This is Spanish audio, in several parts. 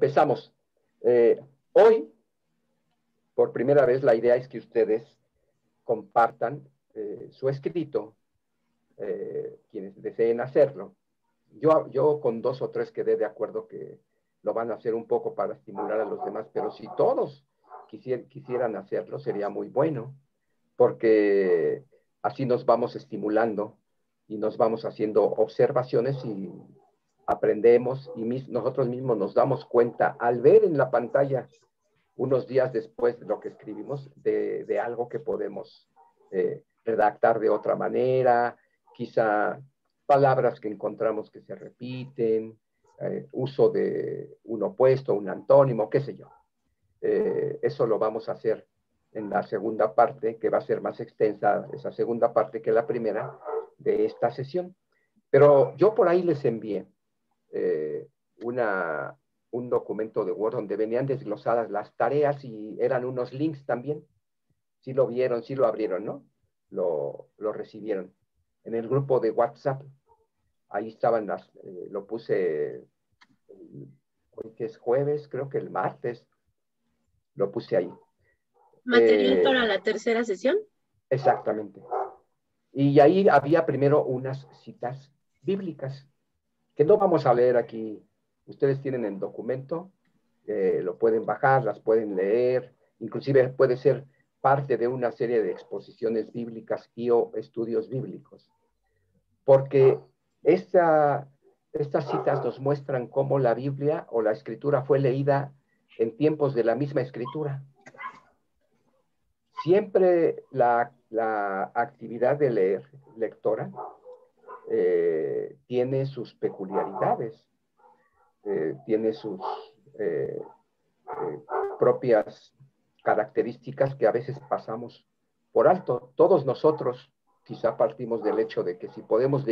empezamos. Hoy, por primera vez, la idea es que ustedes compartan su escrito, quienes deseen hacerlo. Yo con 2 o 3 quedé de acuerdo que lo van a hacer un poco para estimular a los demás, pero si todos quisieran hacerlo, sería muy bueno, porque así nos vamos estimulando y nos vamos haciendo observaciones y aprendemos y nosotros mismos nos damos cuenta al ver en la pantalla unos días después de lo que escribimos de algo que podemos redactar de otra manera, quizá palabras que encontramos que se repiten, uso de un opuesto, un antónimo, qué sé yo. Eso lo vamos a hacer en la segunda parte, que va a ser más extensa, esa segunda parte que la primera de esta sesión. Pero yo por ahí les envié eh, un documento de Word donde venían desglosadas las tareas y eran unos links también. Sí lo vieron, sí lo abrieron, ¿no? Lo recibieron. En el grupo de WhatsApp, ahí estaban lo puse hoy que es jueves, creo que el martes, lo puse ahí. ¿Material para la tercera sesión? Exactamente. Y ahí había primero unas citas bíblicas, que no vamos a leer aquí. Ustedes tienen el documento, lo pueden bajar, las pueden leer, inclusive puede ser parte de una serie de exposiciones bíblicas y o estudios bíblicos. Porque estas citas nos muestran cómo la Biblia o la Escritura fue leída en tiempos de la misma Escritura. Siempre la actividad de lectora tiene sus peculiaridades, tiene sus propias características que a veces pasamos por alto. Todos nosotros quizá partimos del hecho de que si podemos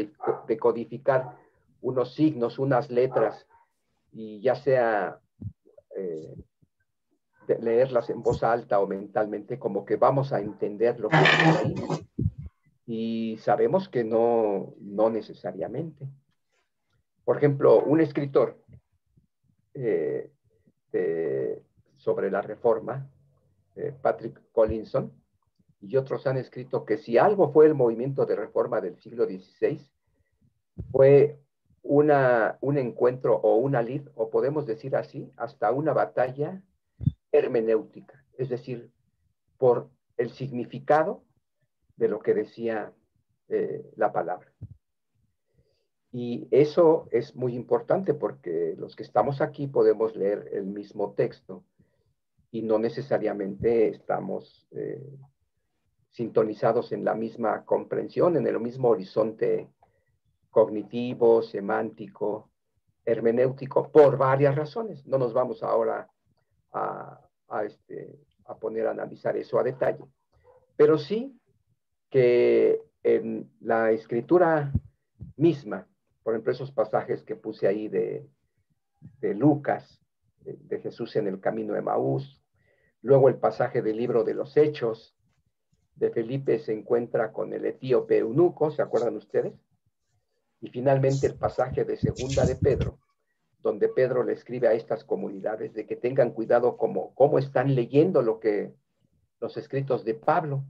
decodificar unos signos, unas letras, y ya sea leerlas en voz alta o mentalmente, como que vamos a entender lo que dice ahí. Y sabemos que no necesariamente. Por ejemplo, un escritor sobre la Reforma, Patrick Collinson, y otros han escrito que si algo fue el movimiento de reforma del siglo XVI, fue un encuentro o una lid, o podemos decir así, hasta una batalla hermenéutica, es decir, por el significado de lo que decía la palabra. Y eso es muy importante porque los que estamos aquí podemos leer el mismo texto y no necesariamente estamos sintonizados en la misma comprensión, en el mismo horizonte cognitivo, semántico, hermenéutico, por varias razones. No nos vamos ahora a poner a analizar eso a detalle. Pero sí que en la escritura misma, por ejemplo, esos pasajes que puse ahí de Lucas, de Jesús en el camino de Emaús, luego el pasaje del libro de los Hechos, de Felipe se encuentra con el etíope eunuco, ¿se acuerdan ustedes? Y finalmente el pasaje de Segunda de Pedro, donde Pedro le escribe a estas comunidades de que tengan cuidado cómo están leyendo los escritos de Pablo.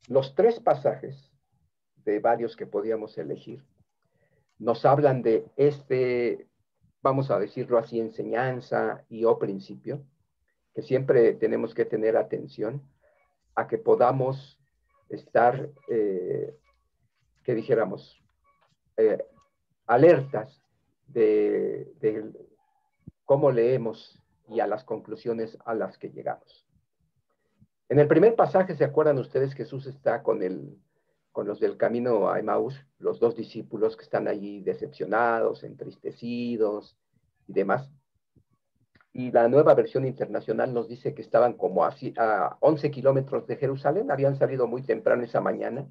Los 3 pasajes de varios que podíamos elegir nos hablan de vamos a decirlo así, enseñanza y o principio, que siempre tenemos que tener atención a que podamos estar, que dijéramos, alertas de cómo leemos y a las conclusiones a las que llegamos. En el primer pasaje, ¿se acuerdan ustedes? Jesús está con los del camino a Emaús, los 2 discípulos que están allí decepcionados, entristecidos y demás. Y la Nueva Versión Internacional nos dice que estaban como a 11 kilómetros de Jerusalén, habían salido muy temprano esa mañana,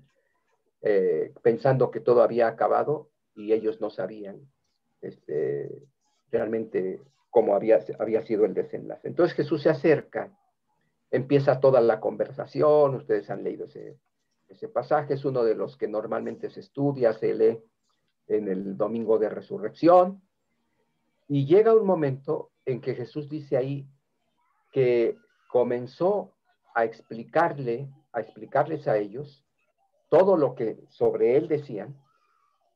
pensando que todo había acabado y ellos no sabían realmente cómo había sido el desenlace. Entonces Jesús se acerca, empieza toda la conversación, ustedes han leído ese pasaje, es uno de los que normalmente se estudia, se lee en el Domingo de Resurrección, Y llega un momento en que Jesús dice ahí que comenzó a explicarles a ellos todo lo que sobre él decían,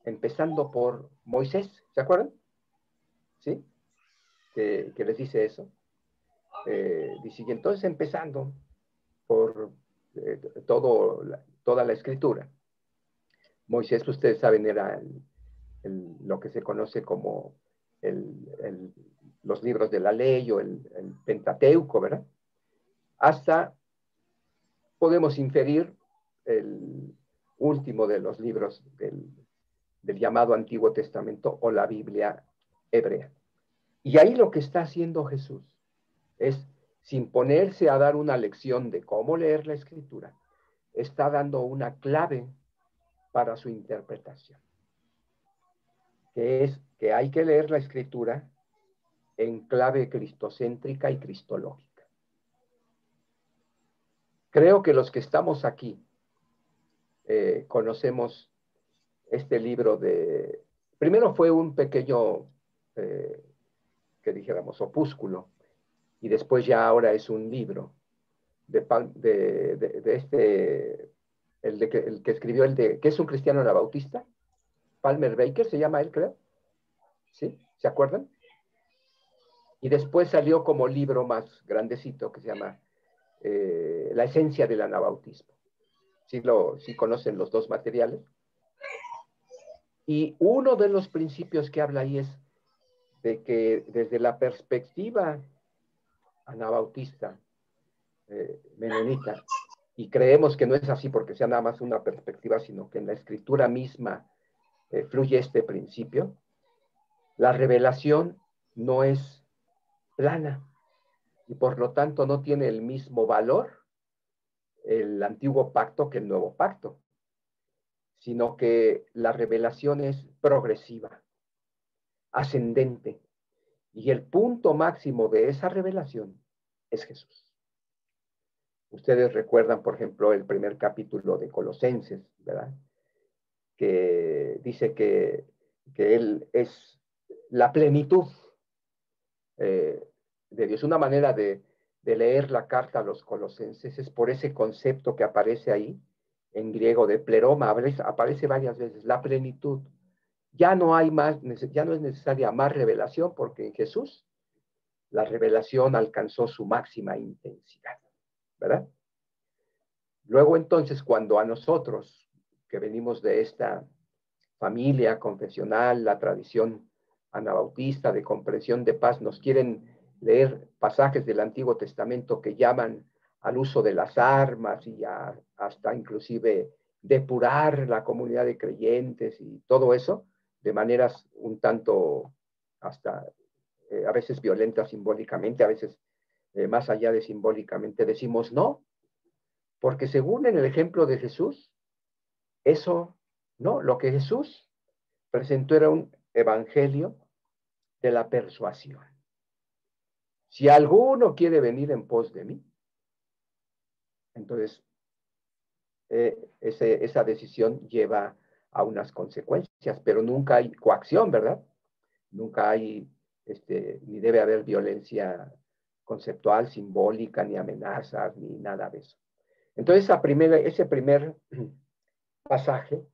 empezando por Moisés, ¿se acuerdan? ¿Sí? Que les dice eso. Dice, y entonces empezando por toda la escritura. Moisés, ustedes saben, era lo que se conoce como los libros de la ley o el Pentateuco, ¿verdad? Hasta podemos inferir el último de los libros del llamado Antiguo Testamento o la Biblia hebrea. Y ahí lo que está haciendo Jesús es, sin ponerse a dar una lección de cómo leer la Escritura, está dando una clave para su interpretación, que es que hay que leer la Escritura en clave cristocéntrica y cristológica. Creo que los que estamos aquí conocemos este libro primero fue un pequeño, que dijéramos, opúsculo, y después ya ahora es un libro de este, el que escribió que es un cristiano anabautista, Palmer Baker, se llama él, creo, ¿sí? ¿Se acuerdan? Y después salió como libro más grandecito que se llama La esencia del anabautismo. ¿Sí conocen los dos materiales? Y uno de los principios que habla ahí es de que desde la perspectiva anabautista, menonita, y creemos que no es así porque sea nada más una perspectiva, sino que en la escritura misma fluye este principio, la revelación no es plana y por lo tanto no tiene el mismo valor el antiguo pacto que el nuevo pacto, sino que la revelación es progresiva, ascendente, y el punto máximo de esa revelación es Jesús. Ustedes recuerdan, por ejemplo, el primer capítulo de Colosenses, ¿verdad? Que dice que Él es la plenitud de Dios. Una manera de leer la carta a los colosenses es por ese concepto que aparece ahí, en griego de pleroma, aparece varias veces, la plenitud. Ya no hay más, ya no es necesaria más revelación porque en Jesús la revelación alcanzó su máxima intensidad, ¿verdad? Luego entonces, cuando a nosotros, que venimos de esta familia confesional, la tradición anabautista de comprensión de paz, nos quieren leer pasajes del Antiguo Testamento que llaman al uso de las armas y hasta inclusive depurar la comunidad de creyentes y todo eso, de maneras un tanto hasta a veces violentas simbólicamente, a veces más allá de simbólicamente, decimos no, porque según en el ejemplo de Jesús, eso, no, lo que Jesús presentó era un evangelio de la persuasión. Si alguno quiere venir en pos de mí, entonces esa decisión lleva a unas consecuencias, pero nunca hay coacción, ¿verdad? Nunca hay, ni debe haber violencia conceptual, simbólica, ni amenazas, ni nada de eso. Entonces, ese primer pasaje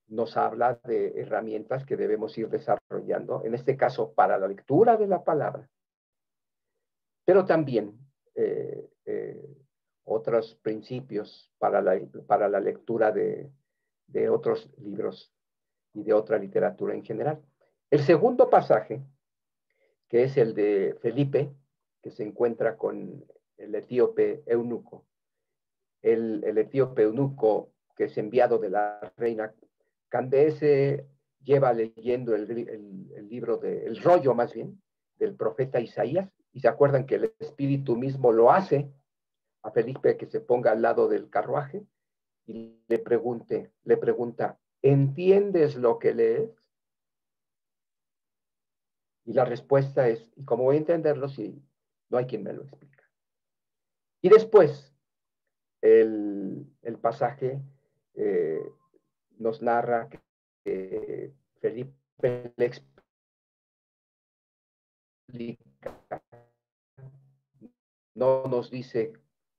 nos habla de herramientas que debemos ir desarrollando, en este caso para la lectura de la palabra, pero también otros principios para la lectura de otros libros y de otra literatura en general. El segundo pasaje, que es el de Felipe, que se encuentra con el etíope eunuco. El etíope eunuco, que es enviado de la reina Candace, lleva leyendo el libro, el rollo más bien, del profeta Isaías, y se acuerdan que el Espíritu mismo lo hace a Felipe que se ponga al lado del carruaje y le pregunta, ¿entiendes lo que lees? Y la respuesta es, ¿y cómo voy a entenderlo si no hay quien me lo explica? Y después, el pasaje nos narra que Felipe le no nos dice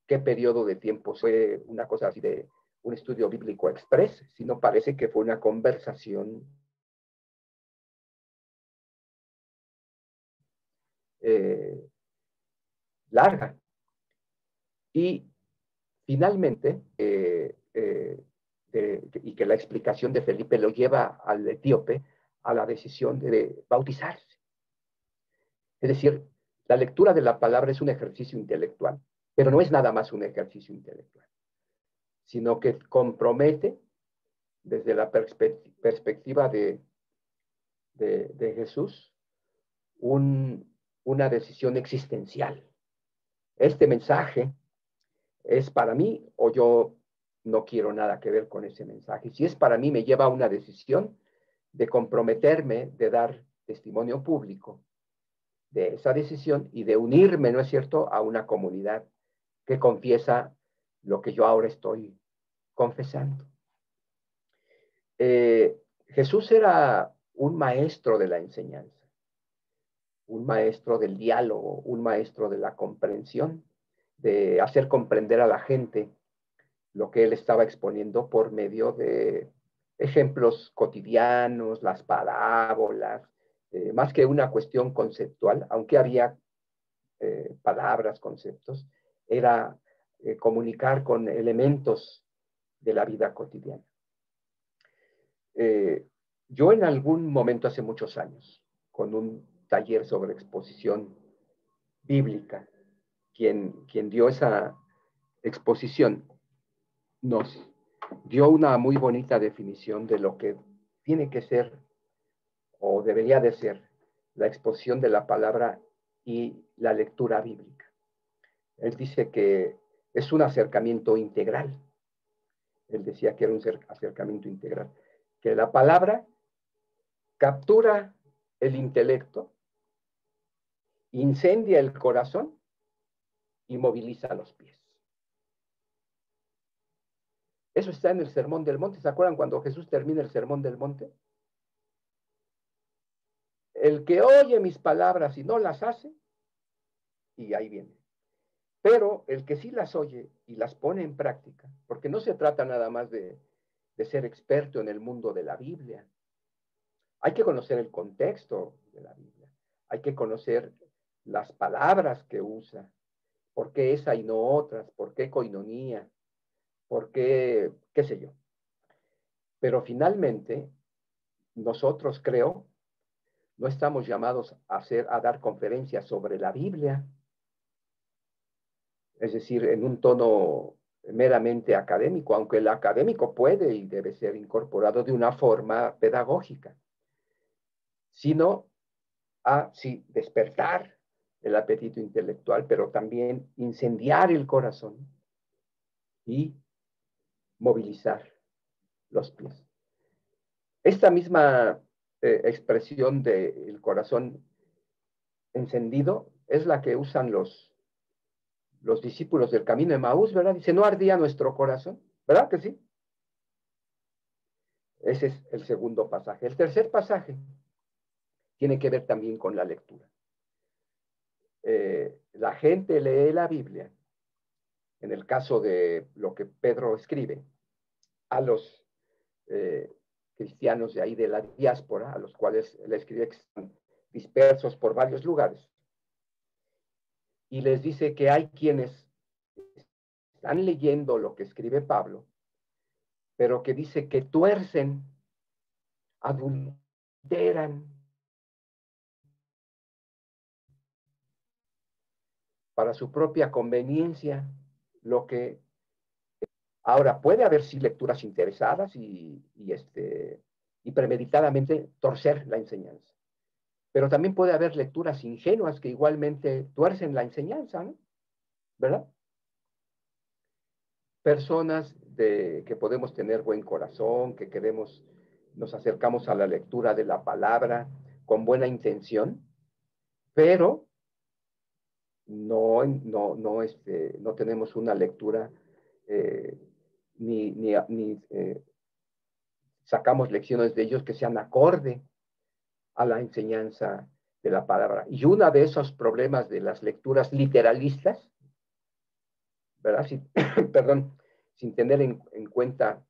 qué periodo de tiempo fue una cosa así de un estudio bíblico express, sino parece que fue una conversación larga. Y finalmente, y que la explicación de Felipe lo lleva al etíope a la decisión de bautizarse. Es decir, la lectura de la palabra es un ejercicio intelectual, pero no es nada más un ejercicio intelectual, sino que compromete desde la perspectiva de Jesús una decisión existencial. Este mensaje es para mí o yo no quiero nada que ver con ese mensaje. Si es para mí, me lleva a una decisión de comprometerme, de dar testimonio público de esa decisión y de unirme, ¿no es cierto?, a una comunidad que confiesa lo que yo ahora estoy confesando. Jesús era un maestro de la enseñanza, un maestro del diálogo, un maestro de la comprensión, de hacer comprender a la gente lo que él estaba exponiendo por medio de ejemplos cotidianos, las parábolas, más que una cuestión conceptual, aunque había palabras, conceptos, era comunicar con elementos de la vida cotidiana. Yo en algún momento hace muchos años, con un taller sobre exposición bíblica, quien dio esa exposición nos dio una muy bonita definición de lo que tiene que ser o debería de ser la exposición de la palabra y la lectura bíblica. Él dice que es un acercamiento integral. Él decía que era un acercamiento integral, que la palabra captura el intelecto, incendia el corazón y moviliza los pies. Eso está en el Sermón del Monte. ¿Se acuerdan cuando Jesús termina el Sermón del Monte? El que oye mis palabras y no las hace, y ahí viene. Pero el que sí las oye y las pone en práctica, porque no se trata nada más de ser experto en el mundo de la Biblia. Hay que conocer el contexto de la Biblia. Hay que conocer las palabras que usa. ¿Por qué esa y no otras? ¿Por qué coinonía? ¿Por qué, qué sé yo? Pero finalmente, nosotros creo, no estamos llamados a dar conferencias sobre la Biblia, es decir, en un tono meramente académico, aunque el académico puede y debe ser incorporado de una forma pedagógica, sino a sí, despertar el apetito intelectual, pero también incendiar el corazón y movilizar los pies. Esta misma expresión del corazón encendido es la que usan los discípulos del camino de Maús, ¿verdad? Dice, no ardía nuestro corazón, ¿verdad que sí? Ese es el segundo pasaje. El tercer pasaje tiene que ver también con la lectura. La gente lee la Biblia, en el caso de lo que Pedro escribe, a los cristianos de ahí de la diáspora, a los cuales le escribe que están dispersos por varios lugares, y les dice que hay quienes están leyendo lo que escribe Pablo, pero que dice que tuercen, adulteran, para su propia conveniencia, lo que ahora puede haber sí lecturas interesadas y premeditadamente torcer la enseñanza. Pero también puede haber lecturas ingenuas que igualmente tuercen la enseñanza, ¿no? ¿Verdad? Personas que podemos tener buen corazón, que queremos, nos acercamos a la lectura de la palabra con buena intención, pero no tenemos una lectura ni sacamos lecciones de ellos que sean acorde a la enseñanza de la palabra. Y uno de esos problemas de las lecturas literalistas, ¿verdad? Perdón, sin tener en cuenta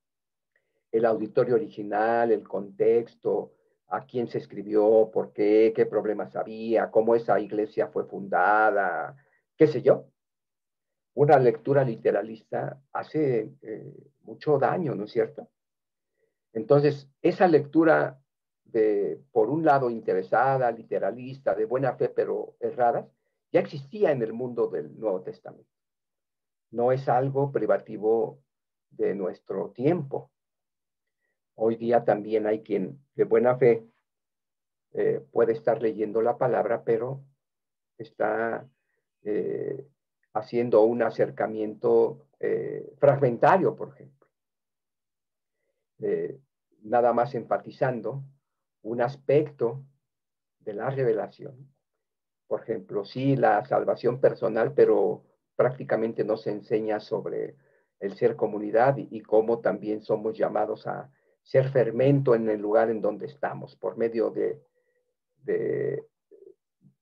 el auditorio original, el contexto, a quién se escribió, por qué, qué problemas había, cómo esa iglesia fue fundada, qué sé yo. Una lectura literalista hace mucho daño, ¿no es cierto? Entonces, esa lectura por un lado, interesada, literalista, de buena fe, pero errada, ya existía en el mundo del Nuevo Testamento. No es algo privativo de nuestro tiempo. Hoy día también hay quien de buena fe puede estar leyendo la palabra, pero está eh, haciendo un acercamiento fragmentario, por ejemplo. Eh, Nada más enfatizando un aspecto de la revelación. Por ejemplo, sí, la salvación personal, pero prácticamente no se enseña sobre el ser comunidad y cómo también somos llamados a ser fermento en el lugar en donde estamos, por medio de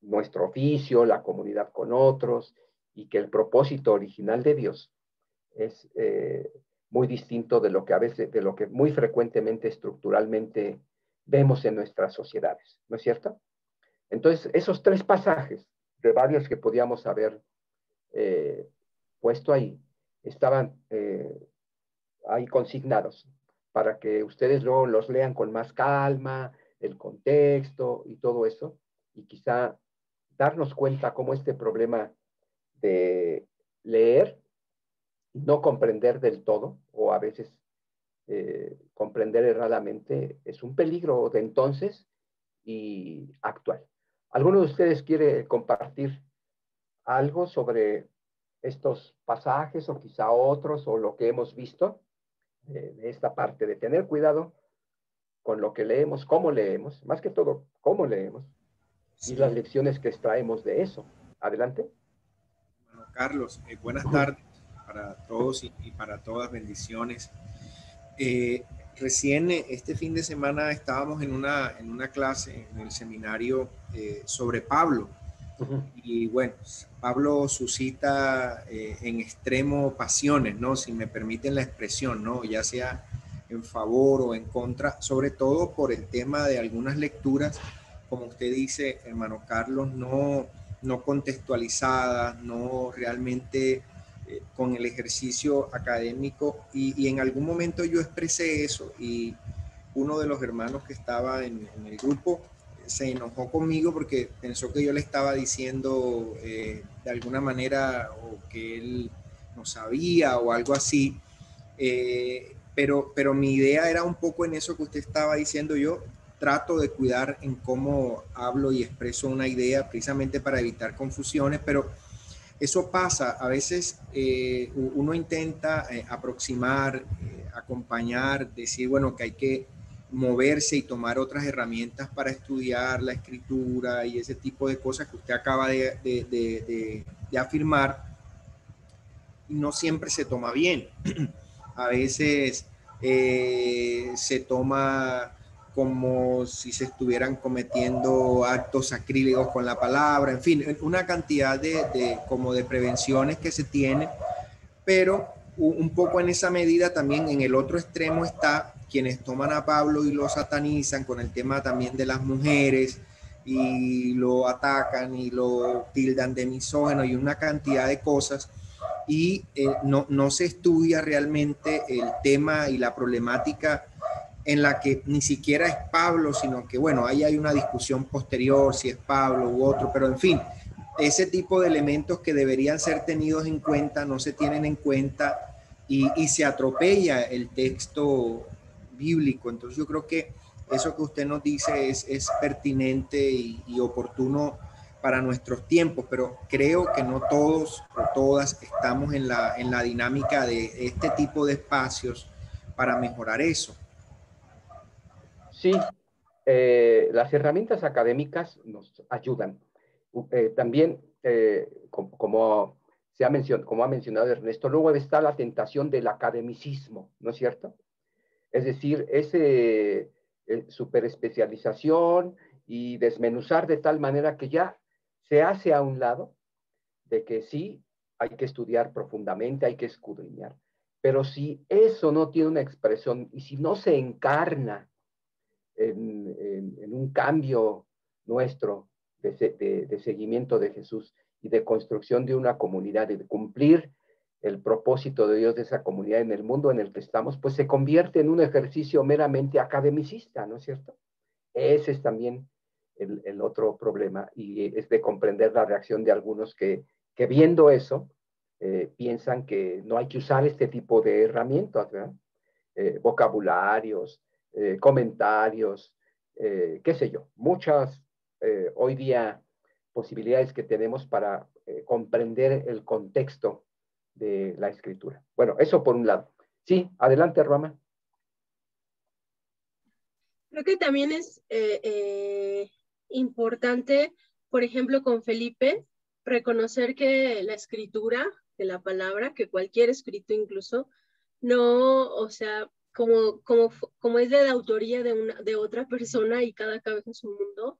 nuestro oficio, la comunidad con otros, y que el propósito original de Dios es muy distinto de lo que a veces, de lo que muy frecuentemente estructuralmente vemos en nuestras sociedades, ¿no es cierto? Entonces, esos tres pasajes de varios que podíamos haber eh, puesto ahí, estaban ahí consignados para que ustedes luego los lean con más calma, el contexto y todo eso, y quizá darnos cuenta cómo este problema de leer y no comprender del todo, o a veces comprender erradamente, es un peligro de entonces y actual. ¿Alguno de ustedes quiere compartir algo sobre estos pasajes o quizá otros o lo que hemos visto de esta parte de tener cuidado con lo que leemos, cómo leemos, más que todo, cómo leemos y las Sí, lecciones que extraemos de eso? Adelante. bueno, Carlos, buenas tardes para todos y para todas, bendiciones. Recién este fin de semana estábamos en una clase en el seminario sobre Pablo. Y bueno, Pablo suscita en extremo pasiones, ¿no? Si me permiten la expresión, ¿no? Ya sea en favor o en contra, sobre todo por el tema de algunas lecturas, como usted dice, hermano Carlos, no contextualizadas, no realmente con el ejercicio académico. Y en algún momento yo expresé eso y uno de los hermanos que estaba en el grupo se enojó conmigo porque pensó que yo le estaba diciendo de alguna manera o que él no sabía o algo así. Pero mi idea era un poco en eso que usted estaba diciendo. Yo trato de cuidar en cómo hablo y expreso una idea precisamente para evitar confusiones, pero eso pasa. A veces uno intenta aproximar, acompañar, decir, bueno, que hay que moverse y tomar otras herramientas para estudiar la escritura y ese tipo de cosas que usted acaba de afirmar, y no siempre se toma bien. A veces se toma como si se estuvieran cometiendo actos sacrílegos con la palabra, en fin, una cantidad como de prevenciones que se tienen, pero un poco en esa medida también en el otro extremo está quienes toman a Pablo y lo satanizan con el tema también de las mujeres y lo atacan y lo tildan de misógeno y una cantidad de cosas, y no se estudia realmente el tema y la problemática en la que ni siquiera es Pablo, sino que, bueno, ahí hay una discusión posterior, si es Pablo u otro, pero en fin, ese tipo de elementos que deberían ser tenidos en cuenta no se tienen en cuenta y se atropella el texto bíblico. Entonces yo creo que eso que usted nos dice es pertinente y oportuno para nuestros tiempos, pero creo que no todos o todas estamos en la dinámica de este tipo de espacios para mejorar eso. Sí, las herramientas académicas nos ayudan. También, como ha mencionado Ernesto, luego está la tentación del academicismo, ¿no es cierto? Es decir, ese superespecialización y desmenuzar de tal manera que ya se hace a un lado de que sí hay que estudiar profundamente, hay que escudriñar. Pero si eso no tiene una expresión y si no se encarna en un cambio nuestro de seguimiento de Jesús y de construcción de una comunidad y de cumplir el propósito de Dios de esa comunidad en el mundo en el que estamos, pues se convierte en un ejercicio meramente academicista, ¿no es cierto? Ese es también el otro problema y es de comprender la reacción de algunos que viendo eso piensan que no hay que usar este tipo de herramientas, ¿verdad? Vocabularios, comentarios, qué sé yo, muchas hoy día posibilidades que tenemos para comprender el contexto de la escritura. Bueno, eso por un lado. Sí, adelante, Roma. Creo que también es importante, por ejemplo, con Felipe, reconocer que la escritura, que la palabra, que cualquier escrito incluso, no, o sea, como es de la autoría de otra persona y cada cabeza es un mundo,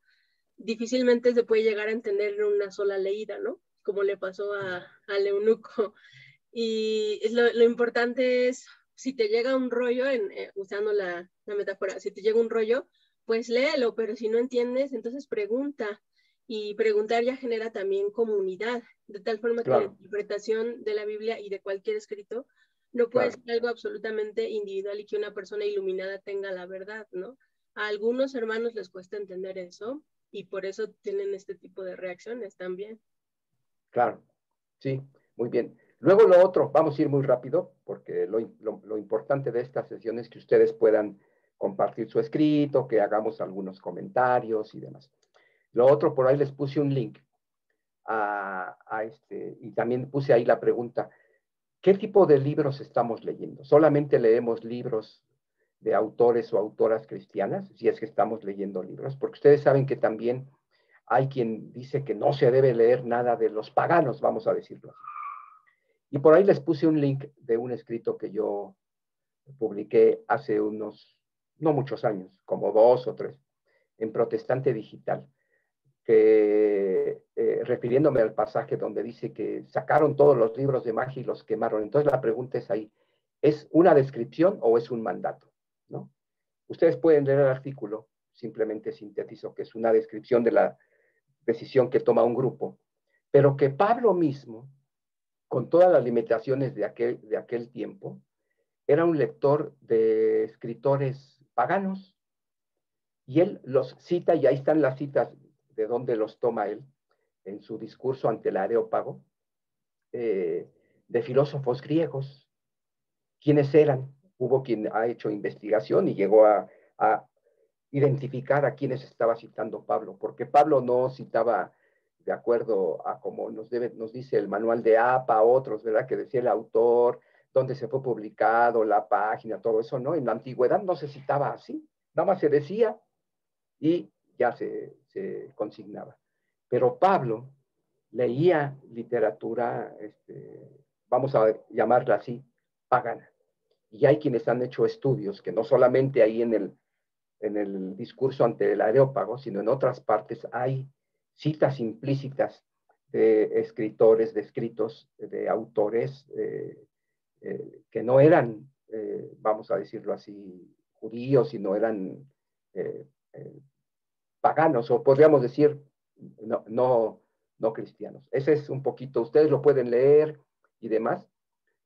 difícilmente se puede llegar a entender en una sola leída, ¿no? Como le pasó al eunuco. Y lo importante es, si te llega un rollo, usando la metáfora, si te llega un rollo, pues léelo, pero si no entiendes, entonces pregunta. Y preguntar ya genera también comunidad, de tal forma que la Claro, interpretación de la Biblia y de cualquier escrito no puede claro. ser algo absolutamente individual y que una persona iluminada tenga la verdad, ¿no? A algunos hermanos les cuesta entender eso y por eso tienen este tipo de reacciones también. Claro, sí, muy bien. Luego lo otro, vamos a ir muy rápido, porque lo importante de esta sesión es que ustedes puedan compartir su escrito, que hagamos algunos comentarios y demás. Lo otro, por ahí les puse un link y también puse ahí la pregunta, ¿qué tipo de libros estamos leyendo? ¿Solamente leemos libros de autores o autoras cristianas, si es que estamos leyendo libros? Porque ustedes saben que también hay quien dice que no se debe leer nada de los paganos, vamos a decirlo así. Y por ahí les puse un link de un escrito que yo publiqué hace no muchos años, como 2 o 3, en Protestante Digital, que refiriéndome al pasaje donde dice que sacaron todos los libros de magia y los quemaron. Entonces la pregunta es ahí, ¿es una descripción o es un mandato? ¿No? Ustedes pueden leer el artículo, simplemente sintetizo que es una descripción de la decisión que toma un grupo, pero que Pablo mismo, con todas las limitaciones de aquel tiempo, era un lector de escritores paganos y él los cita, y ahí están las citas de donde los toma él en su discurso ante el Areópago, de filósofos griegos. ¿Quiénes eran? Hubo quien ha hecho investigación y llegó a identificar a quienes estaba citando Pablo, porque Pablo no citaba de acuerdo a como nos dice el manual de APA, otros, ¿verdad? Que decía el autor, dónde se fue publicado, la página, todo eso, ¿no? En la antigüedad no se citaba así, nada más se decía y ya se consignaba. Pero Pablo leía literatura, vamos a llamarla así, pagana. Y hay quienes han hecho estudios que no solamente ahí en el discurso ante el Areópago, sino en otras partes hay citas implícitas de escritores, de escritos, de autores que no eran, vamos a decirlo así, judíos, sino eran eh, eh, paganos, o podríamos decir no cristianos. Ese es un poquito, ustedes lo pueden leer y demás,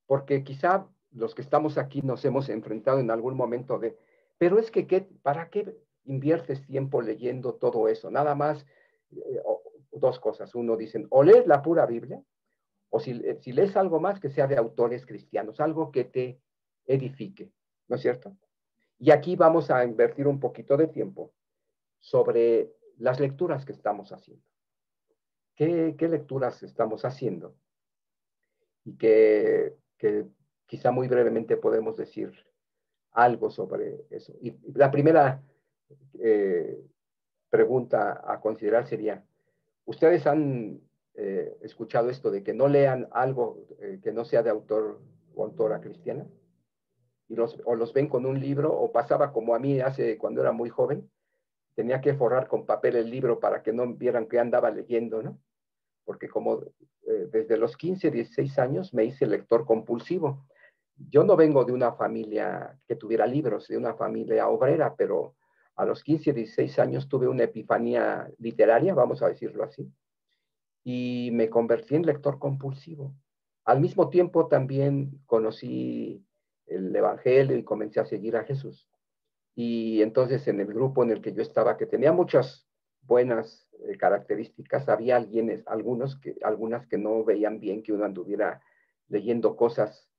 porque quizá los que estamos aquí nos hemos enfrentado en algún momento pero es que, ¿para qué inviertes tiempo leyendo todo eso? Nada más, dos cosas. Uno dicen, o lees la pura Biblia, o si lees algo más que sea de autores cristianos, algo que te edifique, ¿no es cierto? Y aquí vamos a invertir un poquito de tiempo sobre las lecturas que estamos haciendo. ¿Qué lecturas estamos haciendo? Y que quizá muy brevemente podemos decir algo sobre eso. Y la primera pregunta a considerar sería, ¿ustedes han escuchado esto de que no lean algo que no sea de autor o autora cristiana? O los ven con un libro, o pasaba como a mí cuando era muy joven, tenía que forrar con papel el libro para que no vieran que andaba leyendo, ¿no? Porque como desde los 15, 16 años me hice lector compulsivo. Yo no vengo de una familia que tuviera libros, de una familia obrera, pero a los 15, 16 años tuve una epifanía literaria, vamos a decirlo así, y me convertí en lector compulsivo. Al mismo tiempo también conocí el Evangelio y comencé a seguir a Jesús. Y entonces en el grupo en el que yo estaba, que tenía muchas buenas características, había algunas que no veían bien que uno anduviera leyendo cosas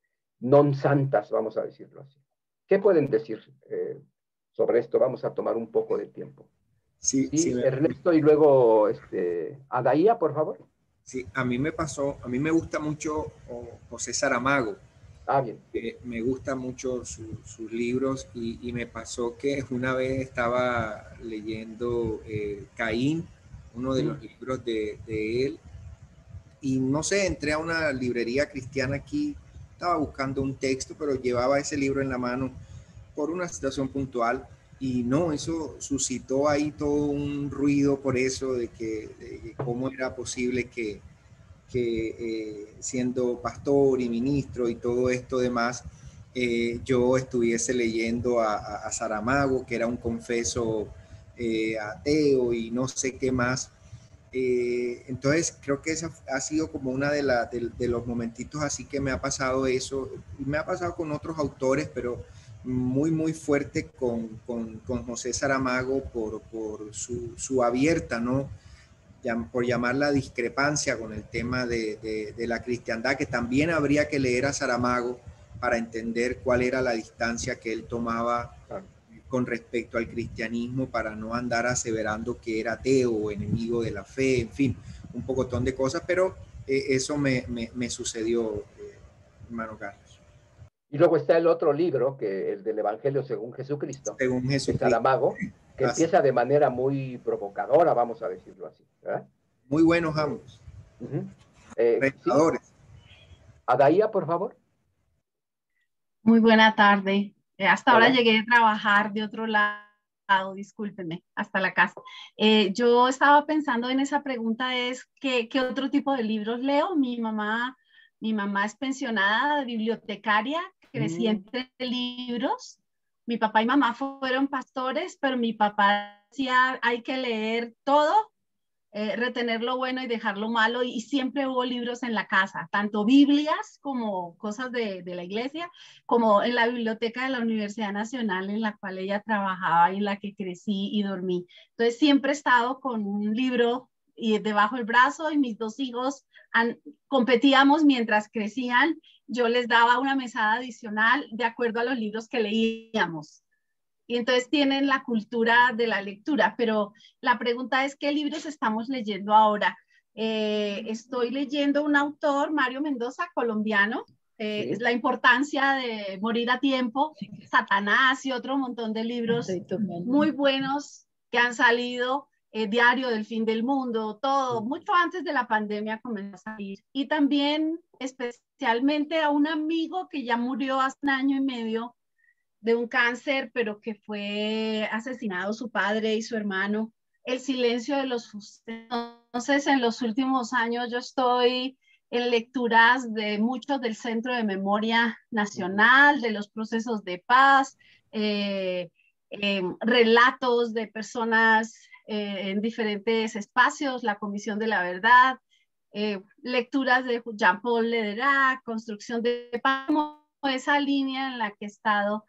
non santas, vamos a decirlo así. ¿Qué pueden decir sobre esto? Vamos a tomar un poco de tiempo. Sí, sí, Sí, Ernesto y luego Adaía, por favor. sí, a mí me pasó, a mí me gusta mucho José Saramago. Ah, bien. Me gustan mucho sus libros y me pasó que una vez estaba leyendo Caín, uno de los libros de él, y no sé, entré a una librería cristiana aquí, estaba buscando un texto, pero llevaba ese libro en la mano por una situación puntual y no, eso suscitó ahí todo un ruido por eso de cómo era posible que siendo pastor y ministro y todo esto demás, yo estuviese leyendo a Saramago, que era un confeso ateo y no sé qué más. Entonces creo que esa ha sido como una de los momentitos así que me ha pasado eso, y me ha pasado con otros autores, pero muy fuerte con José Saramago por su abierta, ¿no? Por llamar la discrepancia con el tema de la cristiandad, que también habría que leer a Saramago para entender cuál era la distancia que él tomaba con respecto al cristianismo, para no andar aseverando que era ateo o enemigo de la fe, en fin, un pocotón de cosas, pero eso me sucedió, hermano Carlos. Y luego está el otro libro, que el del Evangelio según Jesucristo, Según de Jesucristo. Saramago, que Así. empieza de manera muy provocadora, vamos a decirlo así, ¿verdad? Muy buenos ambos. Sí, Retadores. Adaía, por favor. Muy buena tarde. Hasta ahora Hola. llegué a trabajar de otro lado, discúlpenme, hasta la casa. Yo estaba pensando en esa pregunta, es ¿qué otro tipo de libros leo? Mi mamá es pensionada, bibliotecaria, crecí entre libros. Mi papá y mamá fueron pastores, pero mi papá decía, hay que leer todo, retener lo bueno y dejar lo malo, y siempre hubo libros en la casa, tanto Biblias como cosas de la iglesia, como en la biblioteca de la Universidad Nacional en la cual ella trabajaba y en la que crecí y dormí. Entonces siempre he estado con un libro y debajo del brazo, y mis dos hijos competíamos mientras crecían. Yo les daba una mesada adicional de acuerdo a los libros que leíamos. Y entonces tienen la cultura de la lectura, pero la pregunta es, ¿qué libros estamos leyendo ahora? Estoy leyendo un autor, Mario Mendoza, colombiano, es la importancia de morir a tiempo, Satanás y otro montón de libros muy buenos que han salido, Diario del Fin del Mundo, todo, mucho antes de la pandemia comenzó a salir. Y también especialmente a un amigo que ya murió hace 1 año y medio, de un cáncer, pero que fue asesinado su padre y su hermano, El silencio de los fusiles. Entonces, en los últimos años yo estoy en lecturas de muchos del Centro de Memoria Nacional, de los procesos de paz, relatos de personas en diferentes espacios, la Comisión de la Verdad, lecturas de Jean-Paul Lederach, construcción de paz, esa línea en la que he estado,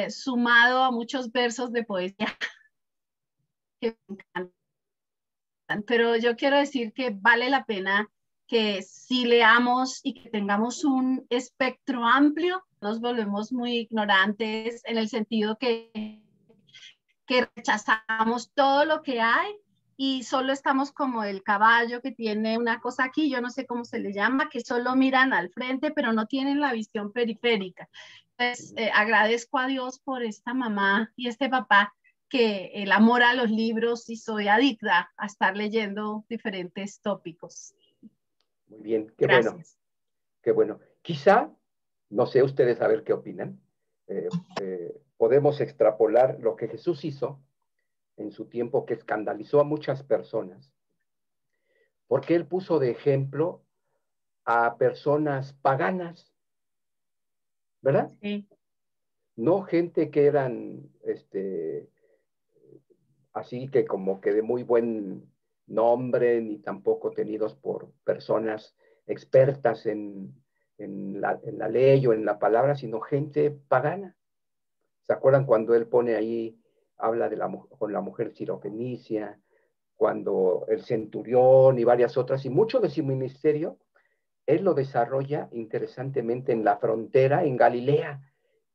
sumado a muchos versos de poesía que me encantan. Pero yo quiero decir que vale la pena que si leamos y que tengamos un espectro amplio, nos volvemos muy ignorantes en el sentido que rechazamos todo lo que hay y solo estamos como el caballo que tiene una cosa aquí, yo no sé cómo se le llama, que solo miran al frente, pero no tienen la visión periférica. Entonces, agradezco a Dios por esta mamá y este papá, que el amor a los libros, y soy adicta a estar leyendo diferentes tópicos. Muy bien, qué Gracias. bueno, qué bueno. Quizá, no sé ustedes a ver qué opinan, podemos extrapolar lo que Jesús hizo en su tiempo que escandalizó a muchas personas, porque él puso de ejemplo a personas paganas, ¿verdad? Sí. No gente que eran, así que como que de muy buen nombre, ni tampoco tenidos por personas expertas en la ley o en la palabra, sino gente pagana. ¿Se acuerdan cuando él pone ahí, habla de con la mujer sirofenicia, cuando el centurión y varias otras, y mucho de su ministerio, él lo desarrolla interesantemente en la frontera, en Galilea,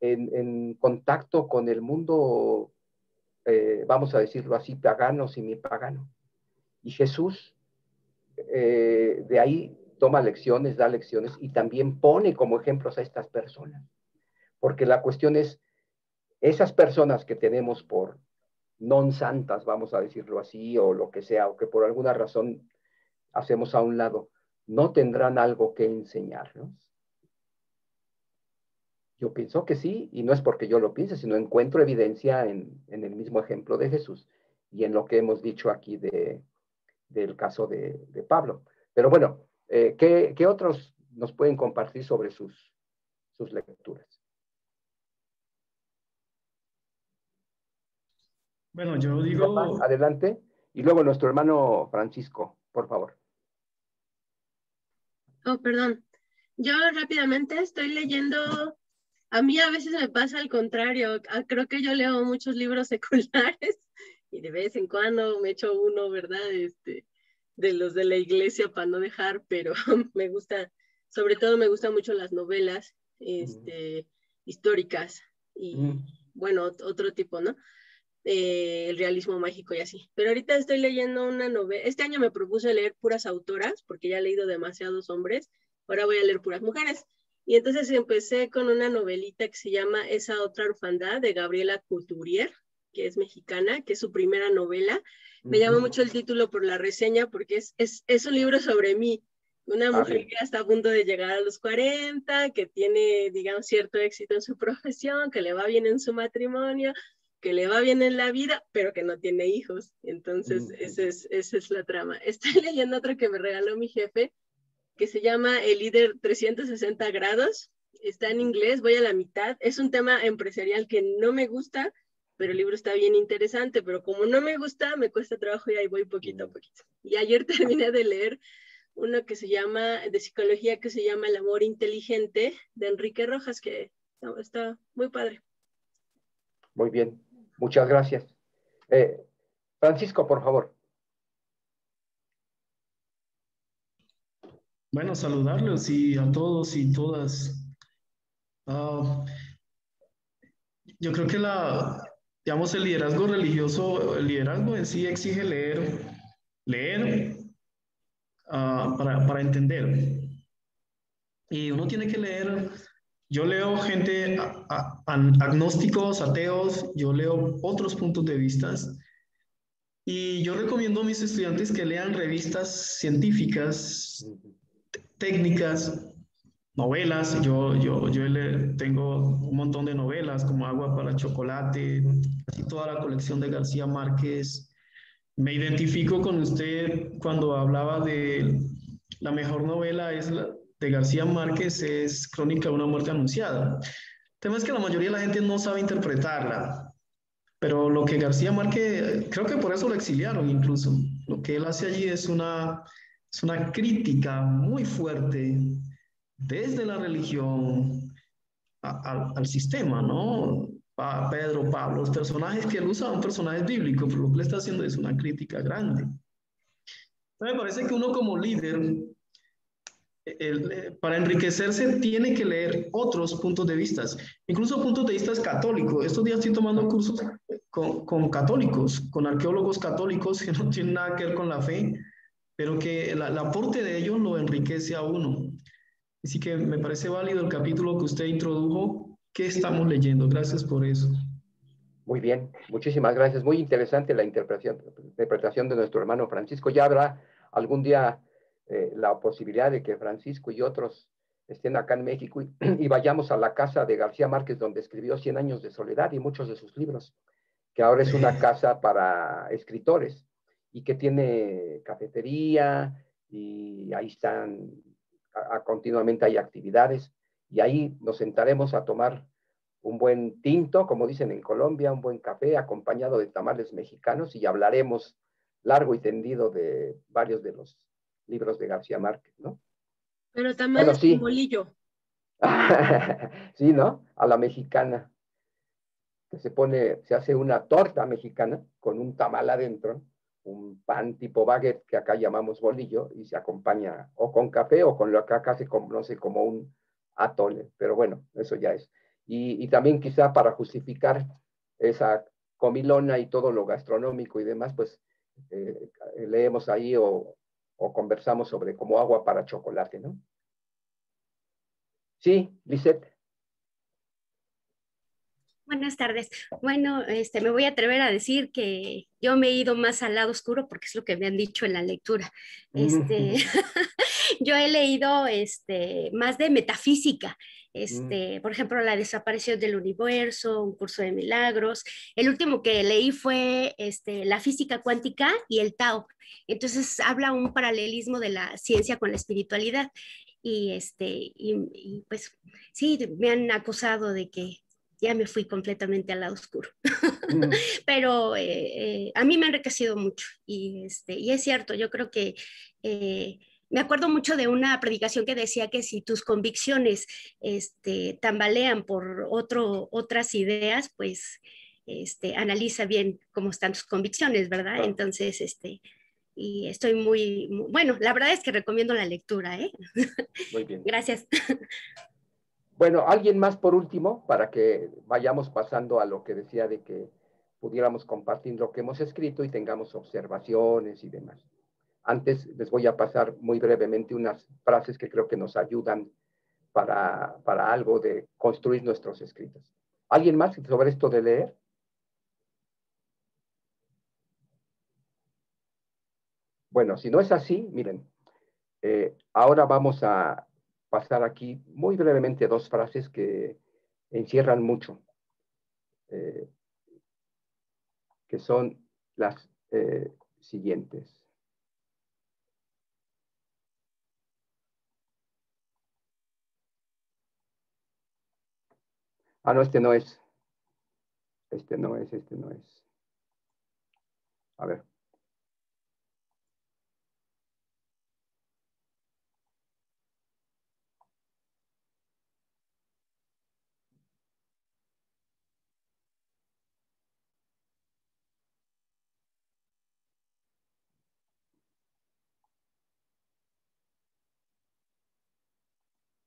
en contacto con el mundo, vamos a decirlo así, pagano, semipagano. Y Jesús de ahí toma lecciones, da lecciones y también pone como ejemplos a estas personas. Porque la cuestión es, esas personas que tenemos por non santas, vamos a decirlo así, o lo que sea, o que por alguna razón hacemos a un lado, no tendrán algo que enseñarnos. Yo pienso que sí, y no es porque yo lo piense, sino encuentro evidencia en el mismo ejemplo de Jesús y en lo que hemos dicho aquí del caso de Pablo. Pero bueno, ¿qué otros nos pueden compartir sobre sus lecturas? Bueno, yo digo, Adelante. Y luego nuestro hermano Francisco, por favor. Oh, perdón. Yo rápidamente estoy leyendo, a mí a veces me pasa al contrario, creo que yo leo muchos libros seculares y de vez en cuando me echo uno, ¿verdad? De los de la iglesia para no dejar, pero me gusta, sobre todo me gustan mucho las novelas históricas y bueno, otro tipo, ¿no? El realismo mágico y así. Pero ahorita estoy leyendo una novela. Este año me propuse leer puras autoras, porque ya he leído demasiados hombres. Ahora voy a leer puras mujeres. Y entonces empecé con una novelita que se llama Esa otra orfandad, de Gabriela Couturier, que es mexicana, que es su primera novela. Me llama mucho el título por la reseña, porque es un libro sobre mí. Una mujer que está a punto de llegar a los 40, que tiene, digamos, cierto éxito en su profesión, que le va bien en su matrimonio, que le va bien en la vida, pero que no tiene hijos. Entonces, esa es la trama. Estoy leyendo otro que me regaló mi jefe, que se llama El líder 360 grados. Está en inglés, voy a la mitad. Es un tema empresarial que no me gusta, pero el libro está bien interesante, pero como no me gusta, me cuesta trabajo y ahí voy poquito a poquito. Y ayer terminé de leer uno que se llama, de psicología, que se llama El amor inteligente, de Enrique Rojas, que está muy padre. Muy bien, muchas gracias. Francisco, por favor. bueno, saludarlos y a todos y todas. Yo creo que digamos, el liderazgo religioso, el liderazgo en sí exige leer para entender. Y uno tiene que leer, yo leo gente, agnósticos, ateos, yo leo otros puntos de vista. Y yo recomiendo a mis estudiantes que lean revistas científicas, técnicas, novelas. Yo tengo un montón de novelas como Agua para Chocolate, casi toda la colección de García Márquez. Me identifico con usted cuando hablaba de la mejor novela de García Márquez es Crónica de una muerte anunciada. El tema es que la mayoría de la gente no sabe interpretarla, pero lo que García Márquez, creo que por eso lo exiliaron incluso. Lo que él hace allí es una crítica muy fuerte desde la religión al sistema, ¿no? Pedro, Pablo, los personajes que él usa son personajes bíblicos, pero lo que le está haciendo es una crítica grande. Entonces me parece que uno como líder, para enriquecerse, tiene que leer otros puntos de vista, incluso puntos de vista católicos. Estos días estoy tomando cursos con católicos, con arqueólogos católicos que no tienen nada que ver con la fe, pero que el aporte de ellos lo enriquece a uno. Así que me parece válido el capítulo que usted introdujo. ¿Qué estamos leyendo? Gracias por eso. Muy bien, muchísimas gracias. Muy interesante la interpretación de nuestro hermano Francisco. Ya habrá algún día la posibilidad de que Francisco y otros estén acá en México y vayamos a la casa de García Márquez, donde escribió 100 años de soledad y muchos de sus libros. que ahora es una casa para escritores y que tiene cafetería y ahí están, continuamente hay actividades y ahí nos sentaremos a tomar un buen tinto, como dicen en Colombia, un buen café acompañado de tamales mexicanos y hablaremos largo y tendido de varios de los libros de García Márquez, ¿no? Pero Bueno, tamales con sí. bolillo. Sí, ¿no? A la mexicana, que se hace una torta mexicana con un tamal adentro, un pan tipo baguette que acá llamamos bolillo y se acompaña o con café o con lo que acá se conoce como un atole, pero bueno, eso ya es. Y también quizá para justificar esa comilona y todo lo gastronómico y demás, pues leemos ahí o conversamos sobre como agua para chocolate, ¿no? Sí, Lisette. Buenas tardes. Bueno, me voy a atrever a decir que yo me he ido más al lado oscuro porque es lo que me han dicho en la lectura. Yo he leído más de metafísica. Por ejemplo, La desaparición del universo, Un curso de milagros. El último que leí fue La física cuántica y el Tao. Entonces habla un paralelismo de la ciencia con la espiritualidad. Y pues sí, me han acusado de que ya me fui completamente al lado oscuro. Pero a mí me ha enriquecido mucho y es cierto, yo creo que me acuerdo mucho de una predicación que decía que si tus convicciones tambalean por otras ideas, pues analiza bien cómo están tus convicciones, ¿verdad? Claro. Entonces, y estoy bueno, la verdad es que recomiendo la lectura, ¿eh? Muy bien. Gracias. Bueno, alguien más por último, para que vayamos pasando a lo que decía de que pudiéramos compartir lo que hemos escrito y tengamos observaciones y demás. Antes les voy a pasar muy brevemente unas frases que creo que nos ayudan para algo de construir nuestros escritos. ¿Alguien más sobre esto de leer? Bueno, si no es así, miren, ahora vamos a pasar aquí muy brevemente dos frases que encierran mucho, que son las siguientes. Ah, no, este no es. Este no es. A ver.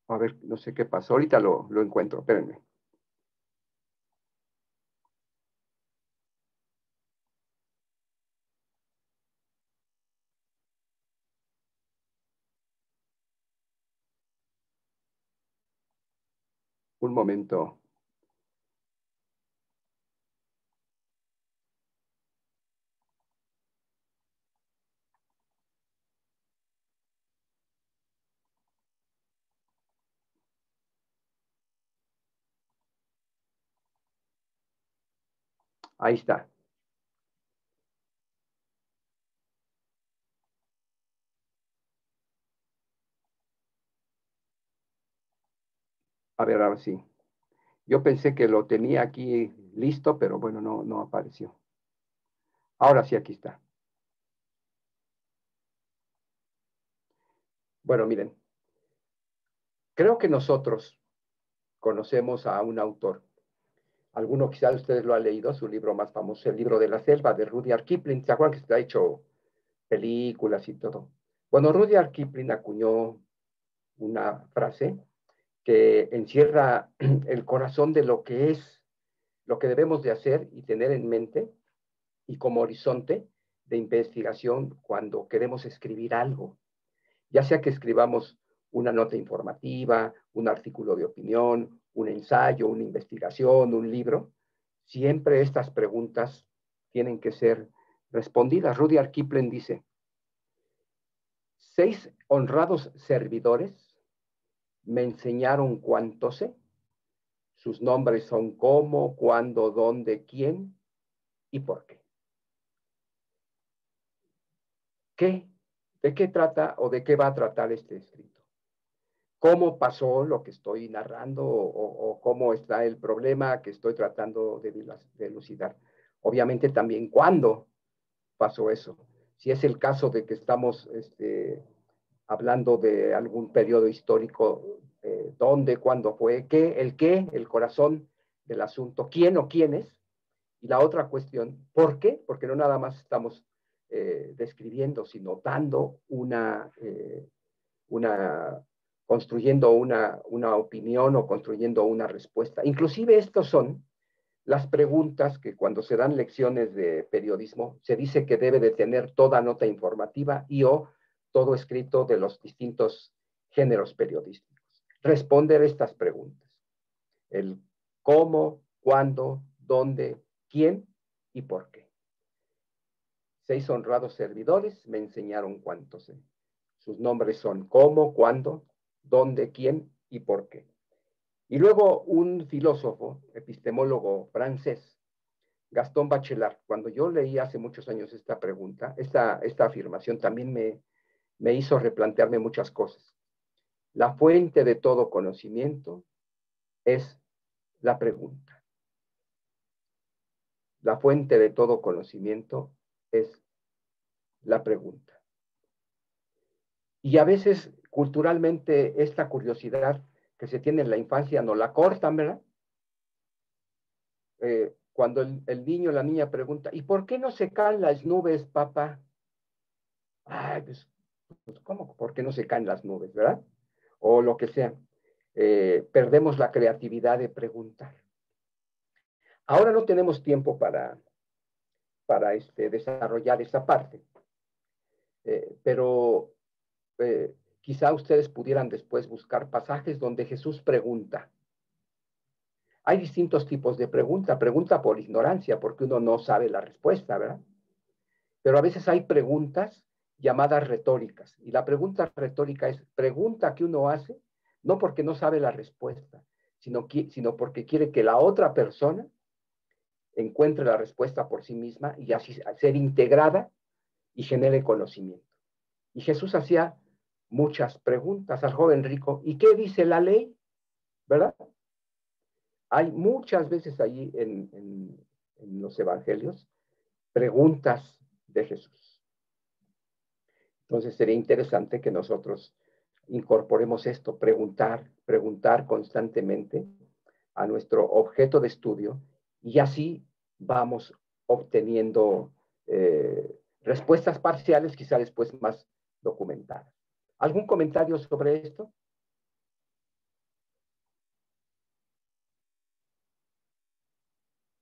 A ver, no sé qué pasó. Ahorita lo encuentro. Espérenme. Un momento. Ahí está. A ver, ahora sí. Yo pensé que lo tenía aquí listo, pero bueno, no apareció. Ahora sí, aquí está. Bueno, miren. Creo que nosotros conocemos a un autor. Alguno quizás ustedes lo han leído, su libro más famoso, El libro de la selva, de Rudyard Kipling. ¿Se acuerdan que se ha hecho películas y todo? Bueno, Rudyard Kipling acuñó una frase que encierra el corazón de lo que es, lo que debemos de hacer y tener en mente y como horizonte de investigación cuando queremos escribir algo. Ya sea que escribamos una nota informativa, un artículo de opinión, un ensayo, una investigación, un libro, siempre estas preguntas tienen que ser respondidas. Rudyard Kipling dice, 6 honrados servidores me enseñaron cuánto sé. Sus nombres son cómo, cuándo, dónde, quién y por qué. ¿De qué trata o de qué va a tratar este escrito? ¿Cómo pasó lo que estoy narrando o cómo está el problema que estoy tratando de elucidar? Obviamente también cuándo pasó eso. Si es el caso de que estamos hablando de algún periodo histórico, dónde, cuándo fue, el corazón del asunto, quién o quiénes. Y la otra cuestión, ¿por qué? Porque no nada más estamos describiendo, sino dando construyendo una opinión o construyendo una respuesta. Inclusive estos son las preguntas que cuando se dan lecciones de periodismo se dice que debe de tener toda nota informativa y o todo escrito de los distintos géneros periodísticos. Responder estas preguntas. El cómo, cuándo, dónde, quién y por qué. 6 honrados servidores me enseñaron cuánto sé. Sus nombres son cómo, cuándo, dónde, quién y por qué. Y luego un filósofo, epistemólogo francés, Gaston Bachelard, cuando yo leí hace muchos años esta pregunta, esta afirmación también me hizo replantearme muchas cosas. La fuente de todo conocimiento es la pregunta. La fuente de todo conocimiento es la pregunta. Y a veces, culturalmente, esta curiosidad que se tiene en la infancia no la cortan, ¿verdad? Cuando el niño o la niña pregunta, ¿y por qué no se caen las nubes, papá? Ay, pues, ¿cómo? ¿Por qué no se caen las nubes, verdad? O lo que sea. Perdemos la creatividad de preguntar. Ahora no tenemos tiempo para desarrollar esa parte, pero quizá ustedes pudieran después buscar pasajes donde Jesús pregunta. Hay distintos tipos de pregunta. Pregunta por ignorancia, porque uno no sabe la respuesta, ¿verdad? Pero a veces hay preguntas llamadas retóricas. Y la pregunta retórica es pregunta que uno hace, no porque no sabe la respuesta, sino porque quiere que la otra persona encuentre la respuesta por sí misma y así ser integrada y genere conocimiento. Y Jesús hacía muchas preguntas al joven rico. ¿Y qué dice la ley? ¿Verdad? Hay muchas veces allí en los evangelios preguntas de Jesús. Entonces sería interesante que nosotros incorporemos esto, preguntar constantemente a nuestro objeto de estudio y así vamos obteniendo respuestas parciales, quizá después más documentadas. ¿Algún comentario sobre esto?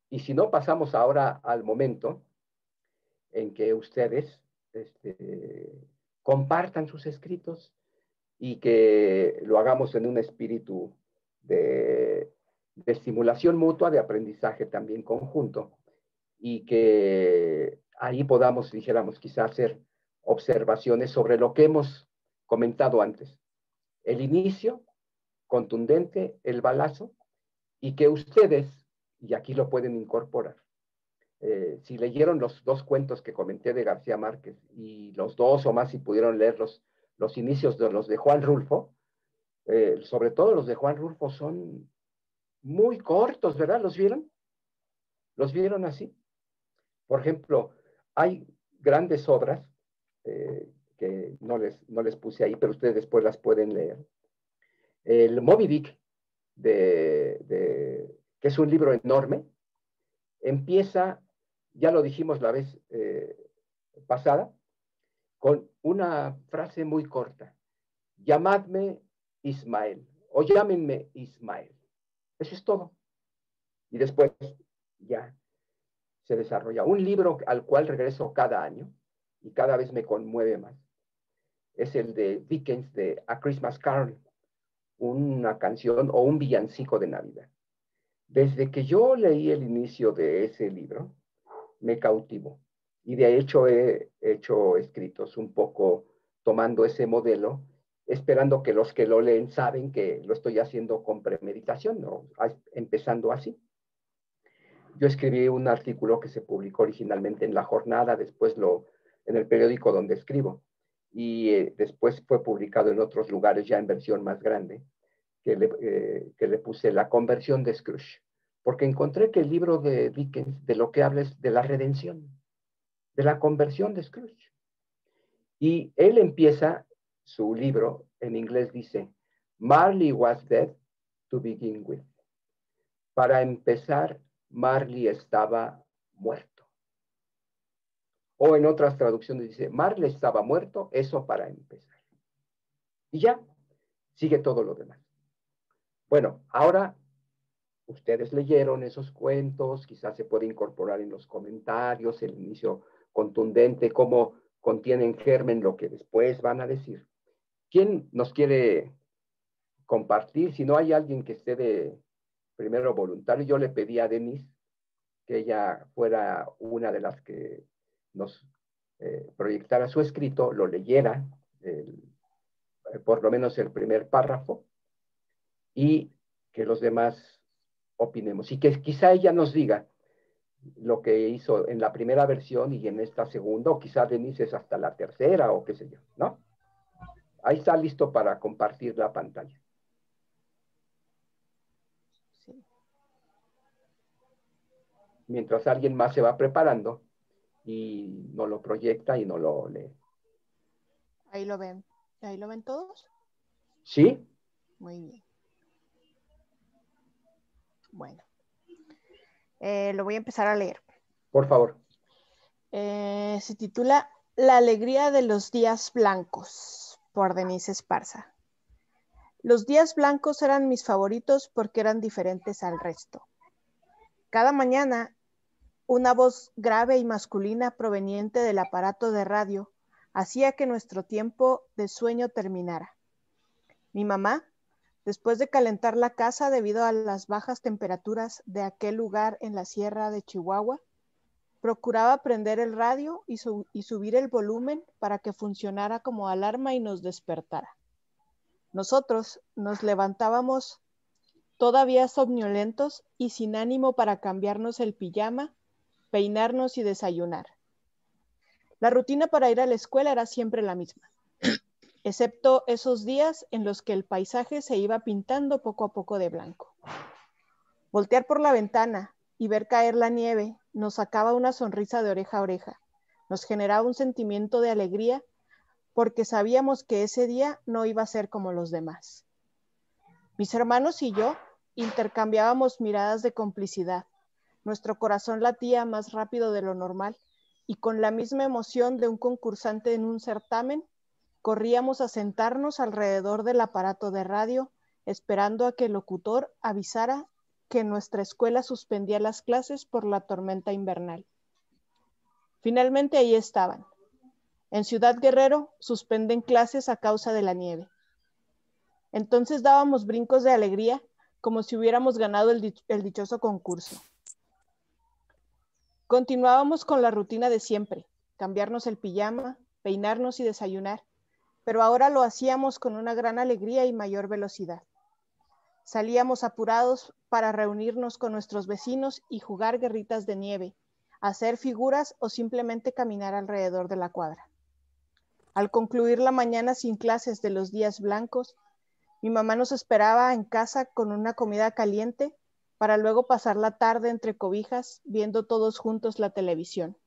Y si no, pasamos ahora al momento en que ustedes compartan sus escritos y que lo hagamos en un espíritu de estimulación mutua, de aprendizaje también conjunto, y que ahí podamos, dijéramos, quizá hacer observaciones sobre lo que hemos comentado antes. El inicio contundente, el balazo, y que ustedes, y aquí lo pueden incorporar, si leyeron los 2 cuentos que comenté de García Márquez y los 2 o más si pudieron leer los inicios de los de Juan Rulfo, sobre todo los de Juan Rulfo son muy cortos, ¿verdad? ¿Los vieron? ¿Los vieron así? Por ejemplo, hay grandes obras que no les puse ahí, pero ustedes después las pueden leer. El Moby Dick, que es un libro enorme, empieza, ya lo dijimos la vez pasada, con una frase muy corta. Llamadme Ismael, o llámenme Ismael. Eso es todo. Y después ya se desarrolla un libro al cual regreso cada año y cada vez me conmueve más. Es el de Dickens, de A Christmas Carol, una canción o un villancico de Navidad. Desde que yo leí el inicio de ese libro, me cautivó. Y de hecho he hecho escritos un poco tomando ese modelo, esperando que los que lo leen saben que lo estoy haciendo con premeditación, ¿no? Empezando así. yo escribí un artículo que se publicó originalmente en La Jornada, después en el periódico donde escribo, y después fue publicado en otros lugares ya en versión más grande, que le puse La conversión de Scrooge, porque encontré que el libro de Dickens de lo que habla es de la redención, de la conversión de Scrooge. Y él empieza su libro, en inglés dice, Marley was dead to begin with. Para empezar, Marley estaba muerto. O en otras traducciones dice, Marley estaba muerto, eso para empezar. Y ya, sigue todo lo demás. Bueno, ahora ustedes leyeron esos cuentos, quizás se puede incorporar en los comentarios el inicio contundente, cómo contienen germen lo que después van a decir. ¿Quién nos quiere compartir? Si no hay alguien que esté de primero voluntario, yo le pedí a Denise que ella fuera una de las que nos proyectara su escrito, lo leyera, por lo menos el primer párrafo, y que los demás opinemos. Y que quizá ella nos diga lo que hizo en la primera versión y en esta segunda, o quizá Denise es hasta la tercera, o qué sé yo, ¿no? Ahí está listo para compartir la pantalla. Sí. Mientras alguien más se va preparando y no lo proyecta y no lo lee. Ahí lo ven. ¿Ahí lo ven todos? ¿Sí? Muy bien. Bueno. Lo voy a empezar a leer. Por favor. Se titula La alegría de los días blancos, por Denise Esparza. Los días blancos eran mis favoritos porque eran diferentes al resto. Cada mañana, una voz grave y masculina proveniente del aparato de radio hacía que nuestro tiempo de sueño terminara. Mi mamá, después de calentar la casa debido a las bajas temperaturas de aquel lugar en la sierra de Chihuahua, procuraba prender el radio y subir el volumen para que funcionara como alarma y nos despertara. Nosotros nos levantábamos todavía somnolentos y sin ánimo para cambiarnos el pijama, peinarnos y desayunar. La rutina para ir a la escuela era siempre la misma, excepto esos días en los que el paisaje se iba pintando poco a poco de blanco. Voltear por la ventana y ver caer la nieve nos sacaba una sonrisa de oreja a oreja, nos generaba un sentimiento de alegría porque sabíamos que ese día no iba a ser como los demás. Mis hermanos y yo intercambiábamos miradas de complicidad. Nuestro corazón latía más rápido de lo normal y con la misma emoción de un concursante en un certamen, corríamos a sentarnos alrededor del aparato de radio, esperando a que el locutor avisara que nuestra escuela suspendía las clases por la tormenta invernal. Finalmente ahí estaban. En Ciudad Guerrero suspenden clases a causa de la nieve. Entonces dábamos brincos de alegría como si hubiéramos ganado el dichoso concurso. Continuábamos con la rutina de siempre, cambiarnos el pijama, peinarnos y desayunar, pero ahora lo hacíamos con una gran alegría y mayor velocidad. Salíamos apurados para reunirnos con nuestros vecinos y jugar guerritas de nieve, hacer figuras o simplemente caminar alrededor de la cuadra. Al concluir la mañana sin clases de los días blancos, mi mamá nos esperaba en casa con una comida caliente para luego pasar la tarde entre cobijas viendo todos juntos la televisión.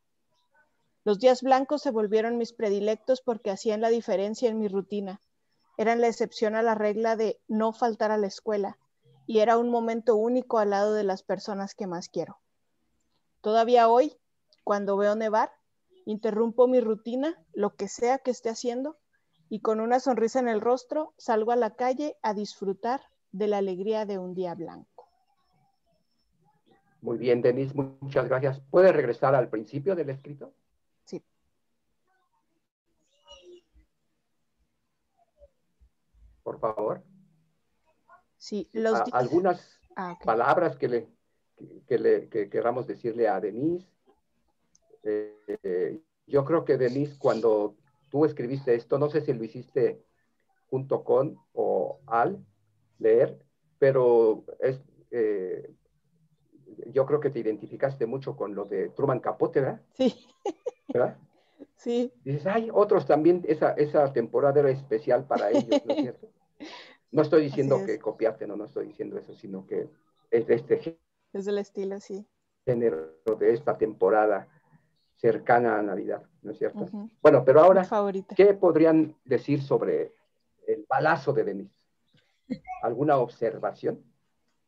Los días blancos se volvieron mis predilectos porque hacían la diferencia en mi rutina. Eran la excepción a la regla de no faltar a la escuela y era un momento único al lado de las personas que más quiero. Todavía hoy, cuando veo nevar, interrumpo mi rutina, lo que sea que esté haciendo, y con una sonrisa en el rostro salgo a la calle a disfrutar de la alegría de un día blanco. Muy bien, Denise, muchas gracias. ¿Puede regresar al principio del escrito? Sí. Por favor. Sí, algunas palabras que queramos decirle a Denise. Yo creo que Denise, cuando tú escribiste esto, no sé si lo hiciste junto con o al leer, pero yo creo que te identificaste mucho con lo de Truman Capote, ¿verdad? Sí. ¿Verdad? Sí. Dices, ay, otros también, esa temporada era especial para ellos, ¿no es cierto? No estoy diciendo que copiaste, no estoy diciendo eso, sino que es de este es del estilo, sí. género, de esta temporada cercana a Navidad, ¿no es cierto? Bueno, pero ahora, ¿qué podrían decir sobre el balazo de Denise? ¿Alguna observación?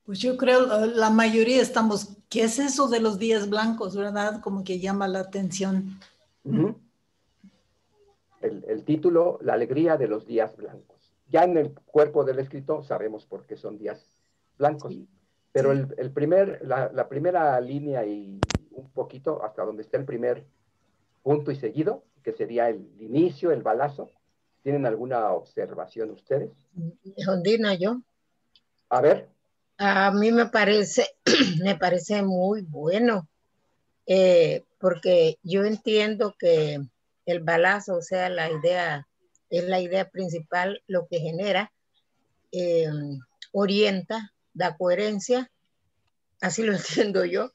Pues yo creo, la mayoría estamos, ¿qué es eso de los días blancos, verdad? Como que llama la atención. El título, La alegría de los días blancos. Ya en el cuerpo del escrito sabemos por qué son días blancos, sí, pero sí. La primera línea y un poquito hasta donde está el primer punto y seguido, que sería el inicio, el balazo. ¿Tienen alguna observación ustedes? Ondina, yo. A ver. A mí me parece muy bueno, porque yo entiendo que el balazo, o sea, es la idea principal, lo que genera, orienta, da coherencia, así lo entiendo yo,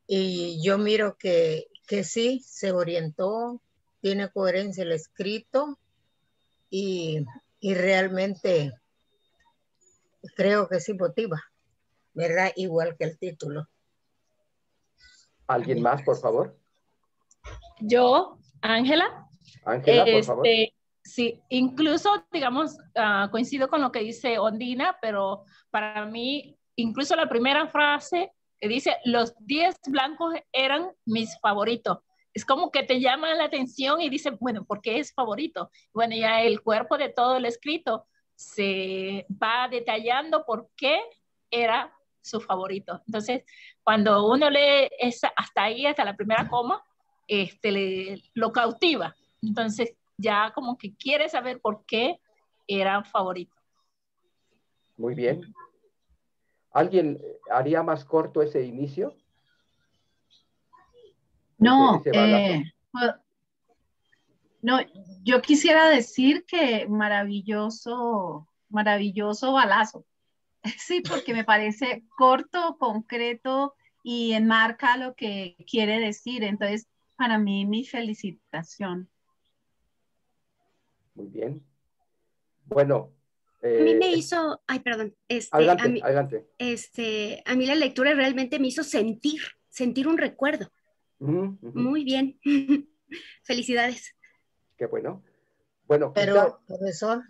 y yo miro que sí, se orientó, tiene coherencia el escrito, y realmente creo que sí motiva, ¿verdad? Igual que el título. ¿Alguien más, por favor? Yo, Ángela. Ángela, por favor. Sí, incluso, digamos, coincido con lo que dice Ondina, pero para mí, incluso la primera frase que dice, los 10 blancos eran mis favoritos. Es como que te llama la atención y dice, bueno, ¿por qué es favorito? Bueno, ya el cuerpo de todo el escrito se va detallando por qué era su favorito. Entonces, cuando uno lee hasta ahí, hasta la primera coma, lo cautiva. Entonces, ya como que quiere saber por qué era favorito. Muy bien. ¿Alguien haría más corto ese inicio? No, no, yo quisiera decir que maravilloso balazo. Sí, porque me parece corto, concreto y enmarca lo que quiere decir. Entonces, para mí, mi felicitación. Muy bien. Bueno. A mí me hizo, ay, perdón. Adelante, adelante. A mí la lectura realmente me hizo sentir un recuerdo. Muy bien. Felicidades. Qué bueno. Bueno, pero, profesor,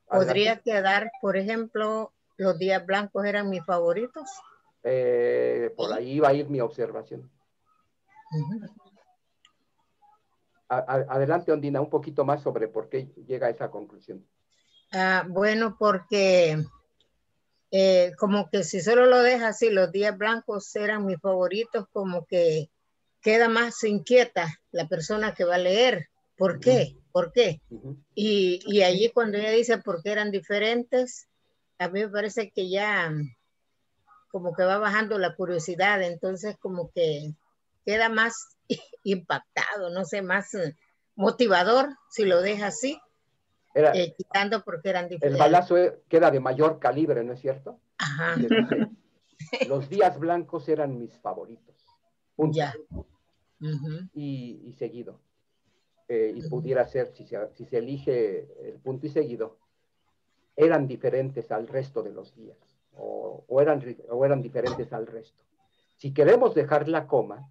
¿podría quedar, por ejemplo, los días blancos eran mis favoritos? Por ahí va a ir mi observación. Adelante, Ondina, un poquito más sobre por qué llega a esa conclusión. Bueno, porque como que si solo lo deja así, los días blancos eran mis favoritos, como que queda más inquieta la persona que va a leer. ¿Por qué? ¿Por qué? Y allí cuando ella dice por qué eran diferentes, a mí me parece que ya como que va bajando la curiosidad, entonces como que queda más impactado, no sé, más motivador si lo deja así, quitando porque eran diferentes. El balazo queda de mayor calibre, ¿no es cierto? Ajá. Dice, los días blancos eran mis favoritos. Punto. Ya. Y seguido. Y pudiera ser, si se elige el punto y seguido, eran diferentes al resto de los días, o eran diferentes al resto. Si queremos dejar la coma,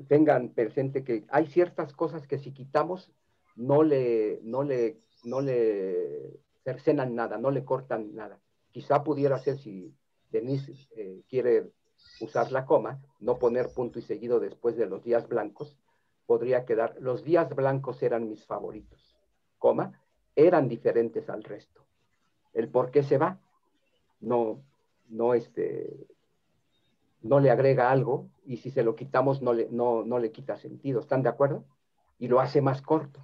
tengan presente que hay ciertas cosas que si quitamos, no le cercenan nada, no le cortan nada. Quizá pudiera ser, si Denise quiere usar la coma, no poner punto y seguido después de los días blancos, podría quedar, los días blancos eran mis favoritos, coma, eran diferentes al resto. El por qué se va, no le agrega algo, y si se lo quitamos no le quita sentido. ¿Están de acuerdo? Y lo hace más corto,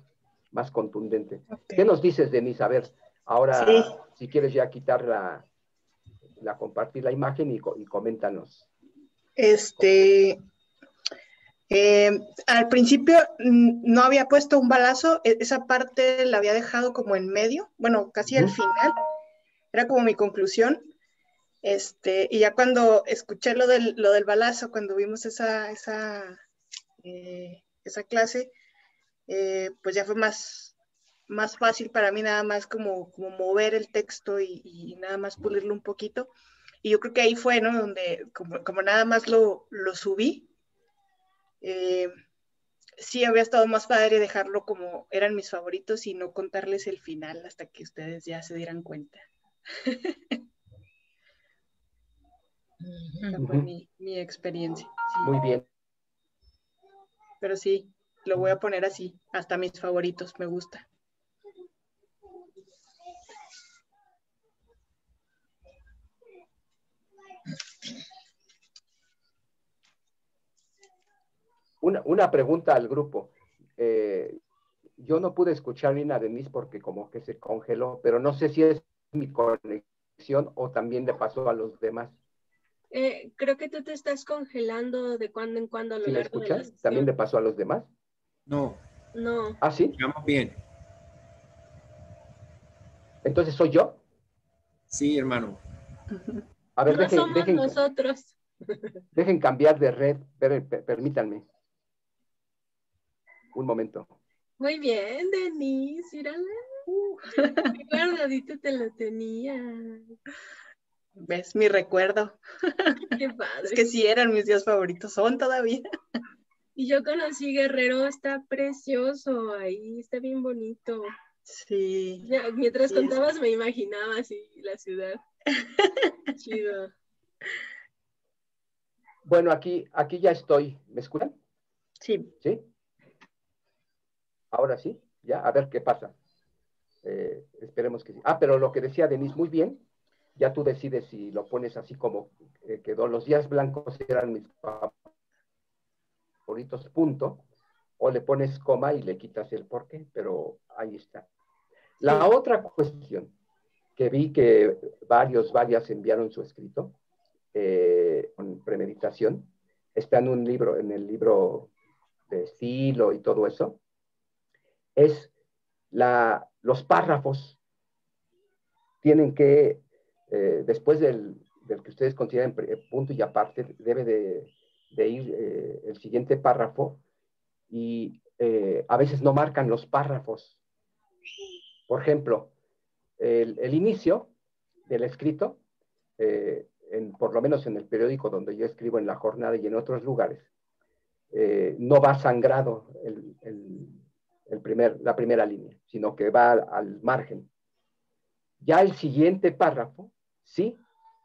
más contundente. Okay. ¿Qué nos dices, Denise? A ver, ahora, sí, si quieres ya quitar compartir la imagen y coméntanos. Al principio no había puesto un balazo, esa parte la había dejado como en medio, bueno, casi al final, era como mi conclusión, Y ya cuando escuché lo del balazo, cuando vimos esa clase, pues ya fue más fácil para mí nada más como mover el texto y nada más pulirlo un poquito. Y yo creo que ahí fue, ¿no? Donde como nada más lo subí, sí habría estado más padre dejarlo como eran mis favoritos y no contarles el final hasta que ustedes ya se dieran cuenta. Esa fue mi experiencia. Sí. Muy bien. Pero sí, lo voy a poner así, hasta mis favoritos, me gusta. Una pregunta al grupo. Yo no pude escuchar bien a Denise porque como que se congeló, pero no sé si es mi conexión o también le pasó a los demás. Creo que tú te estás congelando de cuando en cuando a lo ¿Sí me largo de la escuchan? sesión. ¿También le pasó a los demás? No. No. ¿Ah, sí? Estamos bien. ¿Entonces soy yo? Sí, hermano. A ver, No somos nosotros. Dejen cambiar de red. Permítanme. Un momento. Muy bien, Denise, mírala. Qué guardadito te lo tenía. ¿Ves? Mi recuerdo. Qué padre. Es que sí eran mis días favoritos, son todavía. Y yo conocí Guerrero, está precioso ahí, está bien bonito. Sí. Ya, mientras sí, contabas me imaginaba así la ciudad. Chido. Bueno, aquí ya estoy. ¿Me escuchan? Sí. ¿Sí? Ahora sí, ya, a ver qué pasa. Esperemos que sí. Ah, pero lo que decía Denise, muy bien. Ya tú decides si lo pones así como quedó. Los días blancos eran mis favoritos, punto. O le pones coma y le quitas el porqué, pero ahí está. La otra cuestión que vi que varias enviaron su escrito con premeditación, está en un libro, en el libro de estilo y todo eso, es los párrafos tienen que, después del que ustedes consideren punto y aparte, debe de ir el siguiente párrafo y a veces no marcan los párrafos. Por ejemplo, el inicio del escrito, por lo menos en el periódico donde yo escribo en La Jornada y en otros lugares, no va sangrado la primera línea, sino que va al margen. Ya el siguiente párrafo, sí,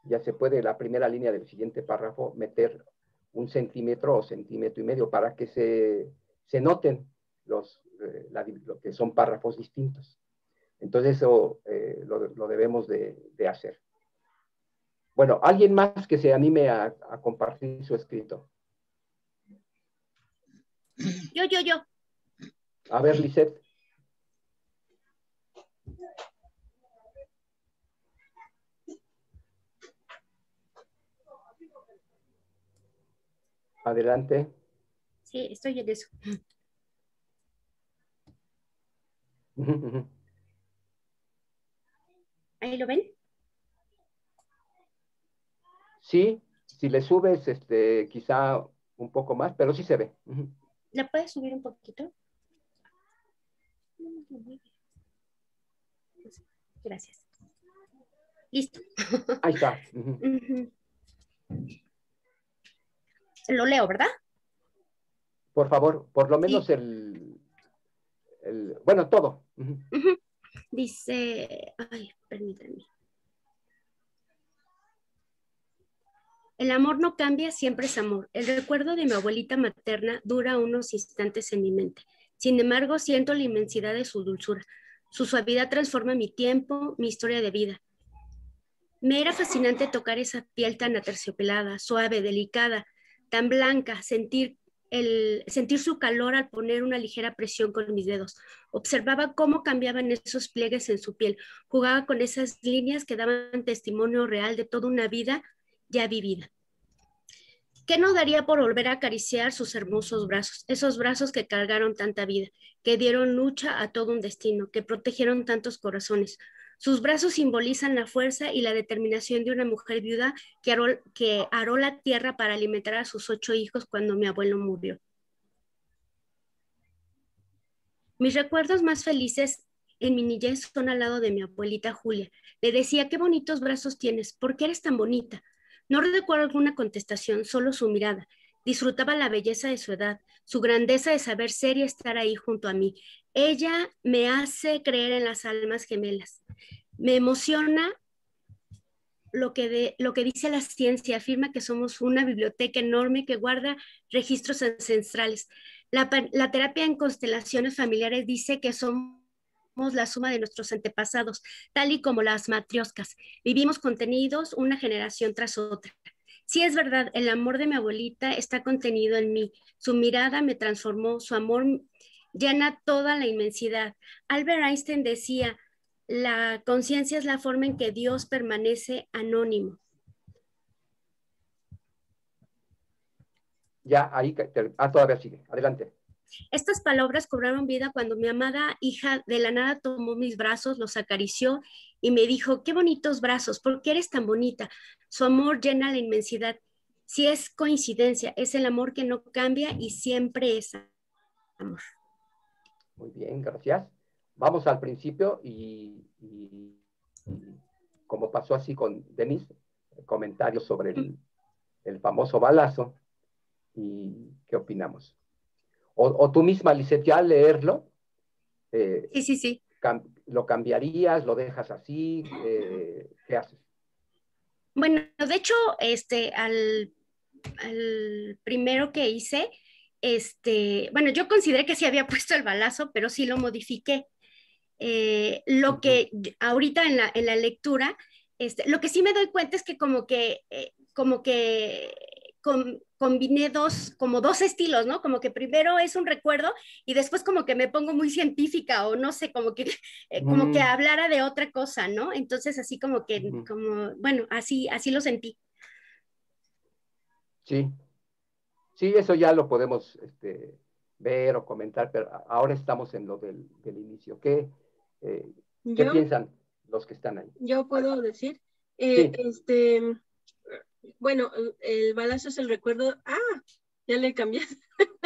ya se puede la primera línea del siguiente párrafo meter 1 centímetro o centímetro y medio para que se noten lo que son párrafos distintos. Entonces eso lo debemos de hacer. Bueno, ¿alguien más que se anime a compartir su escrito? Yo. A ver, Lisette. Adelante. Sí, estoy en eso. ¿Ahí lo ven? Sí, si le subes quizá un poco más, pero sí se ve. ¿La puedes subir un poquito? Gracias. Listo. Ahí está. Lo leo, ¿verdad? Por favor, por lo menos sí. bueno, todo. Dice, ay, permítanme. El amor no cambia, siempre es amor. El recuerdo de mi abuelita materna dura unos instantes en mi mente. Sin embargo, siento la inmensidad de su dulzura. Su suavidad transforma mi tiempo, mi historia de vida. Me era fascinante tocar esa piel tan aterciopelada, suave, delicada, tan blanca, sentir su calor al poner una ligera presión con mis dedos. Observaba cómo cambiaban esos pliegues en su piel. Jugaba con esas líneas que daban testimonio real de toda una vida ya vivida. ¿Qué no daría por volver a acariciar sus hermosos brazos? Esos brazos que cargaron tanta vida, que dieron lucha a todo un destino, que protegieron tantos corazones. Sus brazos simbolizan la fuerza y la determinación de una mujer viuda que aró la tierra para alimentar a sus 8 hijos cuando mi abuelo murió. Mis recuerdos más felices en mi niñez son al lado de mi abuelita Julia. Le decía, qué bonitos brazos tienes, ¿por qué eres tan bonita? No recuerdo alguna contestación, solo su mirada. Disfrutaba la belleza de su edad, su grandeza de saber ser y estar ahí junto a mí. Ella me hace creer en las almas gemelas. Me emociona lo que dice la ciencia. Afirma que somos una biblioteca enorme que guarda registros ancestrales. La terapia en constelaciones familiares dice que somos la suma de nuestros antepasados, tal y como las matrioscas. Vivimos contenidos una generación tras otra. Sí, es verdad, el amor de mi abuelita está contenido en mí. Su mirada me transformó, su amor llena toda la inmensidad. Albert Einstein decía, la conciencia es la forma en que Dios permanece anónimo. Ya, ahí, todavía sigue. Adelante. Estas palabras cobraron vida cuando mi amada hija de la nada tomó mis brazos, los acarició y me dijo, qué bonitos brazos, ¿por qué eres tan bonita? Su amor llena la inmensidad. Si es coincidencia, es el amor que no cambia y siempre es amor. Muy bien, gracias. Vamos al principio y como pasó así con Denise, comentarios sobre el famoso balazo y qué opinamos. O tú misma, Lisette, ya al leerlo, sí. ¿Lo cambiarías? ¿Lo dejas así? ¿Qué haces? Bueno, de hecho, al primero que hice, bueno, yo consideré que sí había puesto el balazo, pero sí lo modifiqué. Lo que ahorita en la lectura, lo que sí me doy cuenta es que como que combiné como dos estilos, ¿no? Como que primero es un recuerdo y después como que me pongo muy científica o no sé, como que hablara de otra cosa, ¿no? Entonces así como que, bueno, así lo sentí. Sí, eso ya lo podemos ver o comentar, pero ahora estamos en lo del inicio. ¿Qué piensan los que están ahí? Yo puedo decir, sí. Bueno, el balazo es el recuerdo. Ya le cambié.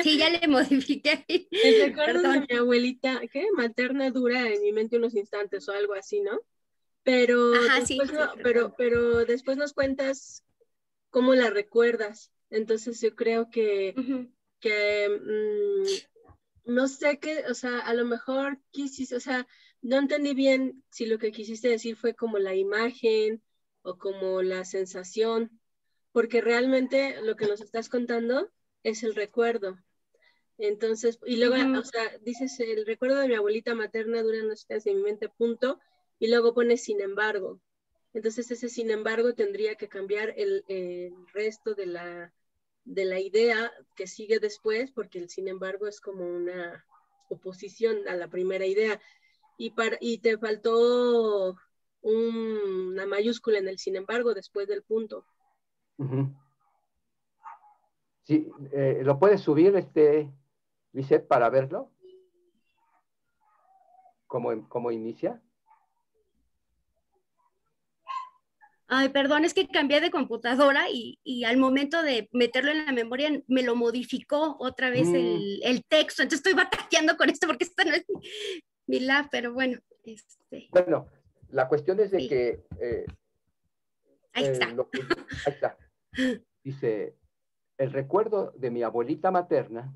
Sí, ya le modifiqué. El recuerdo de mi abuelita, ¿qué? Materna dura en mi mente unos instantes o algo así, ¿no? Pero después pero después nos cuentas cómo la recuerdas. Entonces yo creo que no sé qué, o sea, a lo mejor quisiste, o sea, no entendí bien si lo que quisiste decir fue como la imagen o como la sensación, porque realmente lo que nos estás contando es el recuerdo. Entonces, y luego, o sea, dices, el recuerdo de mi abuelita materna dura unos días en mi mente, punto, y luego pones sin embargo. Entonces, ese sin embargo tendría que cambiar el resto de la idea que sigue después, porque el sin embargo es como una oposición a la primera idea. Y te faltó una mayúscula en el sin embargo después del punto. Sí, ¿lo puedes subir, Lisette, para verlo? ¿Cómo inicia? Ay, perdón, es que cambié de computadora y al momento de meterlo en la memoria me lo modificó otra vez el texto. Entonces estoy batallando con esto porque esta no es mi lab, pero bueno. Bueno, la cuestión es de que... ahí está. Ahí está. Dice, el recuerdo de mi abuelita materna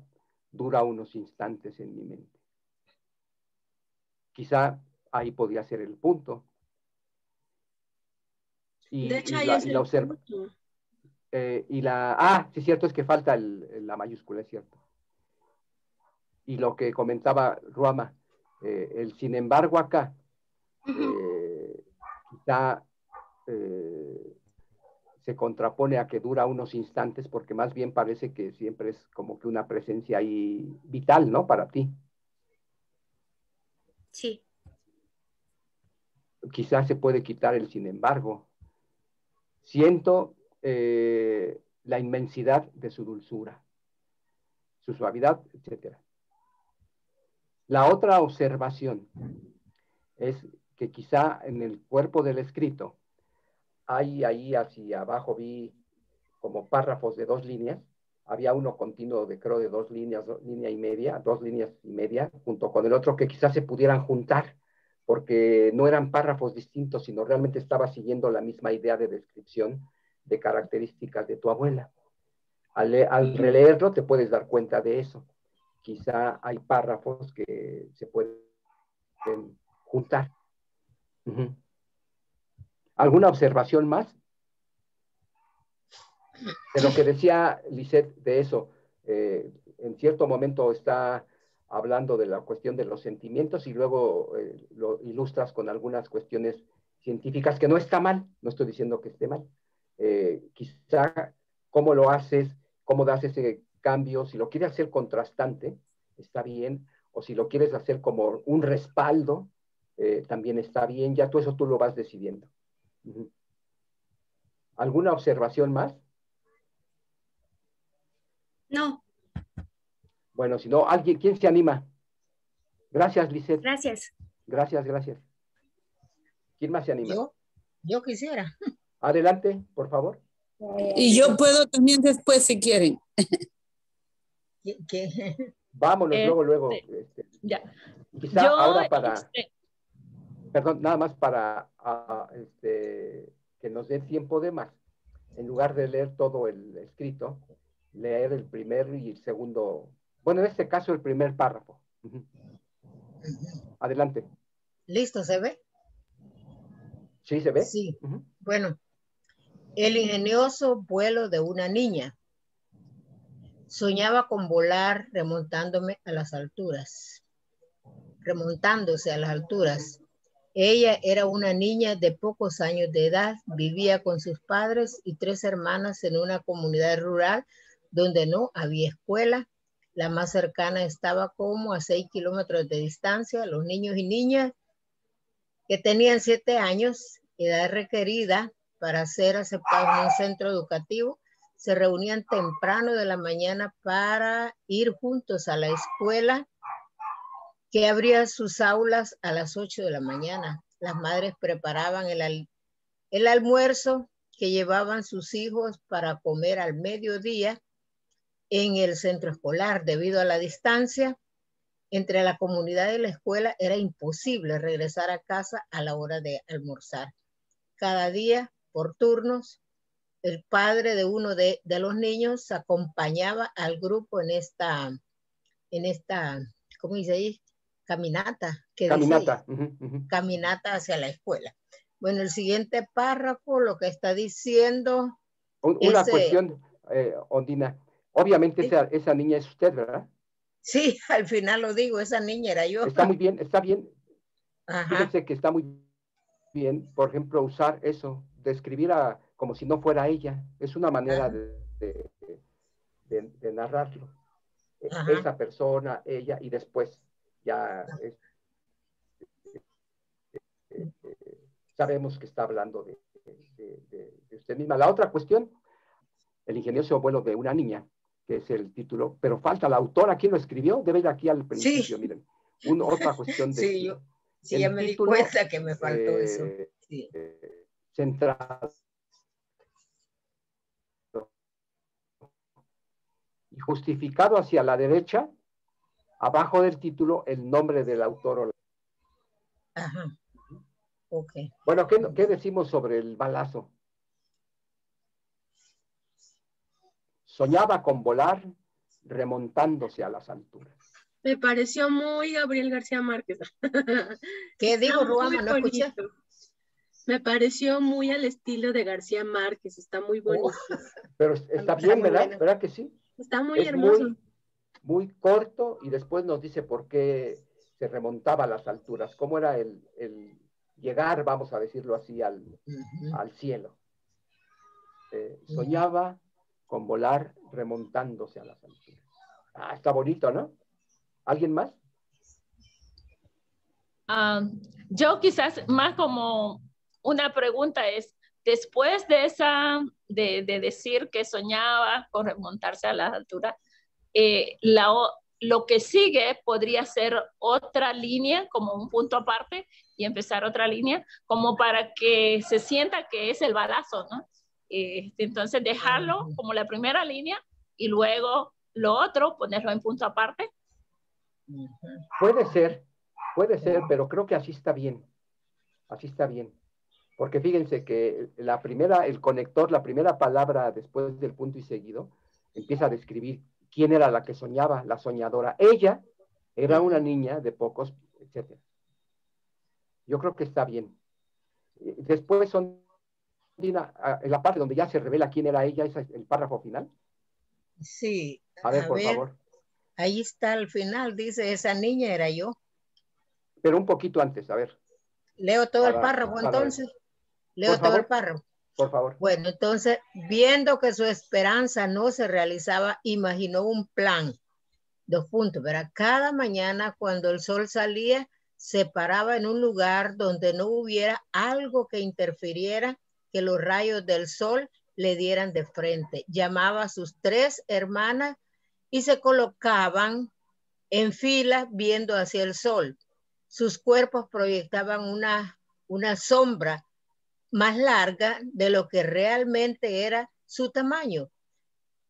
dura unos instantes en mi mente. Quizá ahí podría ser el punto. De hecho, y la observa. Sí, cierto, es que falta la mayúscula, es cierto. Y lo que comentaba Ruama, el sin embargo acá, quizá se contrapone a que dura unos instantes, porque más bien parece que siempre es como que una presencia ahí vital, ¿no? Para ti. Sí. Quizás se puede quitar el sin embargo. Siento la inmensidad de su dulzura, su suavidad, etc. La otra observación es que quizá en el cuerpo del escrito hay ahí hacia abajo, vi como párrafos de 2 líneas. Había uno continuo de, creo, de 2 líneas, 2 líneas y media, junto con el otro, que quizás se pudieran juntar, porque no eran párrafos distintos, sino realmente estaba siguiendo la misma idea de descripción de características de tu abuela. Al releerlo te puedes dar cuenta de eso. Quizá hay párrafos que se pueden juntar. ¿Alguna observación más? De lo que decía Lisette de eso, en cierto momento está hablando de la cuestión de los sentimientos y luego lo ilustras con algunas cuestiones científicas, que no está mal, no estoy diciendo que esté mal. Quizá cómo lo haces, cómo das ese cambio, si lo quieres hacer contrastante, está bien, o si lo quieres hacer como un respaldo, también está bien, ya todo eso tú lo vas decidiendo. ¿Alguna observación más? No. Bueno, si no, alguien, ¿quién se anima? Gracias, Lisette. Gracias. Gracias. ¿Quién más se anima? Yo quisiera. Adelante, por favor. Y yo puedo también después, si quieren. ¿Qué? Vámonos, luego. Ya. Quizá Yo, ahora para... Perdón, nada más para que nos dé tiempo de más. En lugar de leer todo el escrito, leer el primer y el segundo... Bueno, en este caso el primer párrafo. Adelante. ¿Listo? ¿Se ve? ¿Sí se ve? Sí. Bueno, el ingenioso vuelo de una niña. Soñaba con volar remontándose a las alturas. Ella era una niña de pocos años de edad, vivía con sus padres y 3 hermanas en una comunidad rural donde no había escuela. La más cercana estaba como a 6 kilómetros de distancia. Los niños y niñas que tenían 7 años, edad requerida para ser aceptados en un centro educativo, se reunían temprano de la mañana para ir juntos a la escuela, que abría sus aulas a las 8 de la mañana. Las madres preparaban el almuerzo que llevaban sus hijos para comer al mediodía en el centro escolar. Debido a la distancia entre la comunidad y la escuela, era imposible regresar a casa a la hora de almorzar. Cada día, por turnos, el padre de uno de los niños acompañaba al grupo en esta, ¿cómo dice ahí? Caminata. Caminata hacia la escuela. Bueno, el siguiente párrafo lo que está diciendo... Una cuestión, Ondina. Obviamente ¿sí? esa niña es usted, ¿verdad? Sí, al final lo digo, esa niña era yo. Está muy bien, está bien. Ajá. Fíjense que está muy bien, por ejemplo, usar eso, describir como si no fuera ella. Es una manera de narrarlo. Ajá. Esa persona, ella, y después ya sabemos que está hablando de usted misma. La otra cuestión, el ingenioso vuelo de una niña, que es el título, pero falta la autora. ¿Quién lo escribió? Debe ir aquí al principio, sí. Miren. Otra cuestión de... Sí, sí, ya me di cuenta que me faltó eso. Sí. Centrado. Y justificado hacia la derecha, abajo del título, el nombre del autor. Ajá. Ok. Bueno, ¿qué decimos sobre el balazo? Soñaba con volar remontándose a las alturas. Me pareció muy Gabriel García Márquez. ¿Qué digo, Ruama? No escuché. Me pareció muy al estilo de García Márquez, está muy bonito. Pero está bien, ¿verdad? Bueno. ¿Verdad que sí? Está muy hermoso. Muy corto, y después nos dice por qué se remontaba a las alturas, cómo era el llegar, vamos a decirlo así, al cielo. Soñaba con volar remontándose a las alturas. Está bonito, ¿no? ¿Alguien más? Yo quizás más como una pregunta es, después de de decir que soñaba con remontarse a las alturas, lo que sigue podría ser otra línea, como un punto aparte, y empezar otra línea, como para que se sienta que es el balazo, ¿no? Entonces dejarlo como la primera línea y luego lo otro ponerlo en punto aparte. Puede ser, pero creo que así está bien. Así está bien. Porque fíjense que el conector, la primera palabra después del punto y seguido, empieza a describir quién era la que soñaba, la soñadora. Ella era una niña de pocos, etc. Yo creo que está bien. Después en la parte donde ya se revela quién era ella, es el párrafo final. Sí. A ver, por favor. Ahí está al final, dice, esa niña era yo. Pero un poquito antes, a ver. Leo todo el párrafo entonces. Leo todo el párrafo. Por favor. Bueno, entonces, viendo que su esperanza no se realizaba, imaginó un plan. 2 puntos, ¿verdad? Cada mañana cuando el sol salía, se paraba en un lugar donde no hubiera algo que interfiriera que los rayos del sol le dieran de frente. Llamaba a sus 3 hermanas y se colocaban en fila viendo hacia el sol. Sus cuerpos proyectaban una sombra más larga de lo que realmente era su tamaño.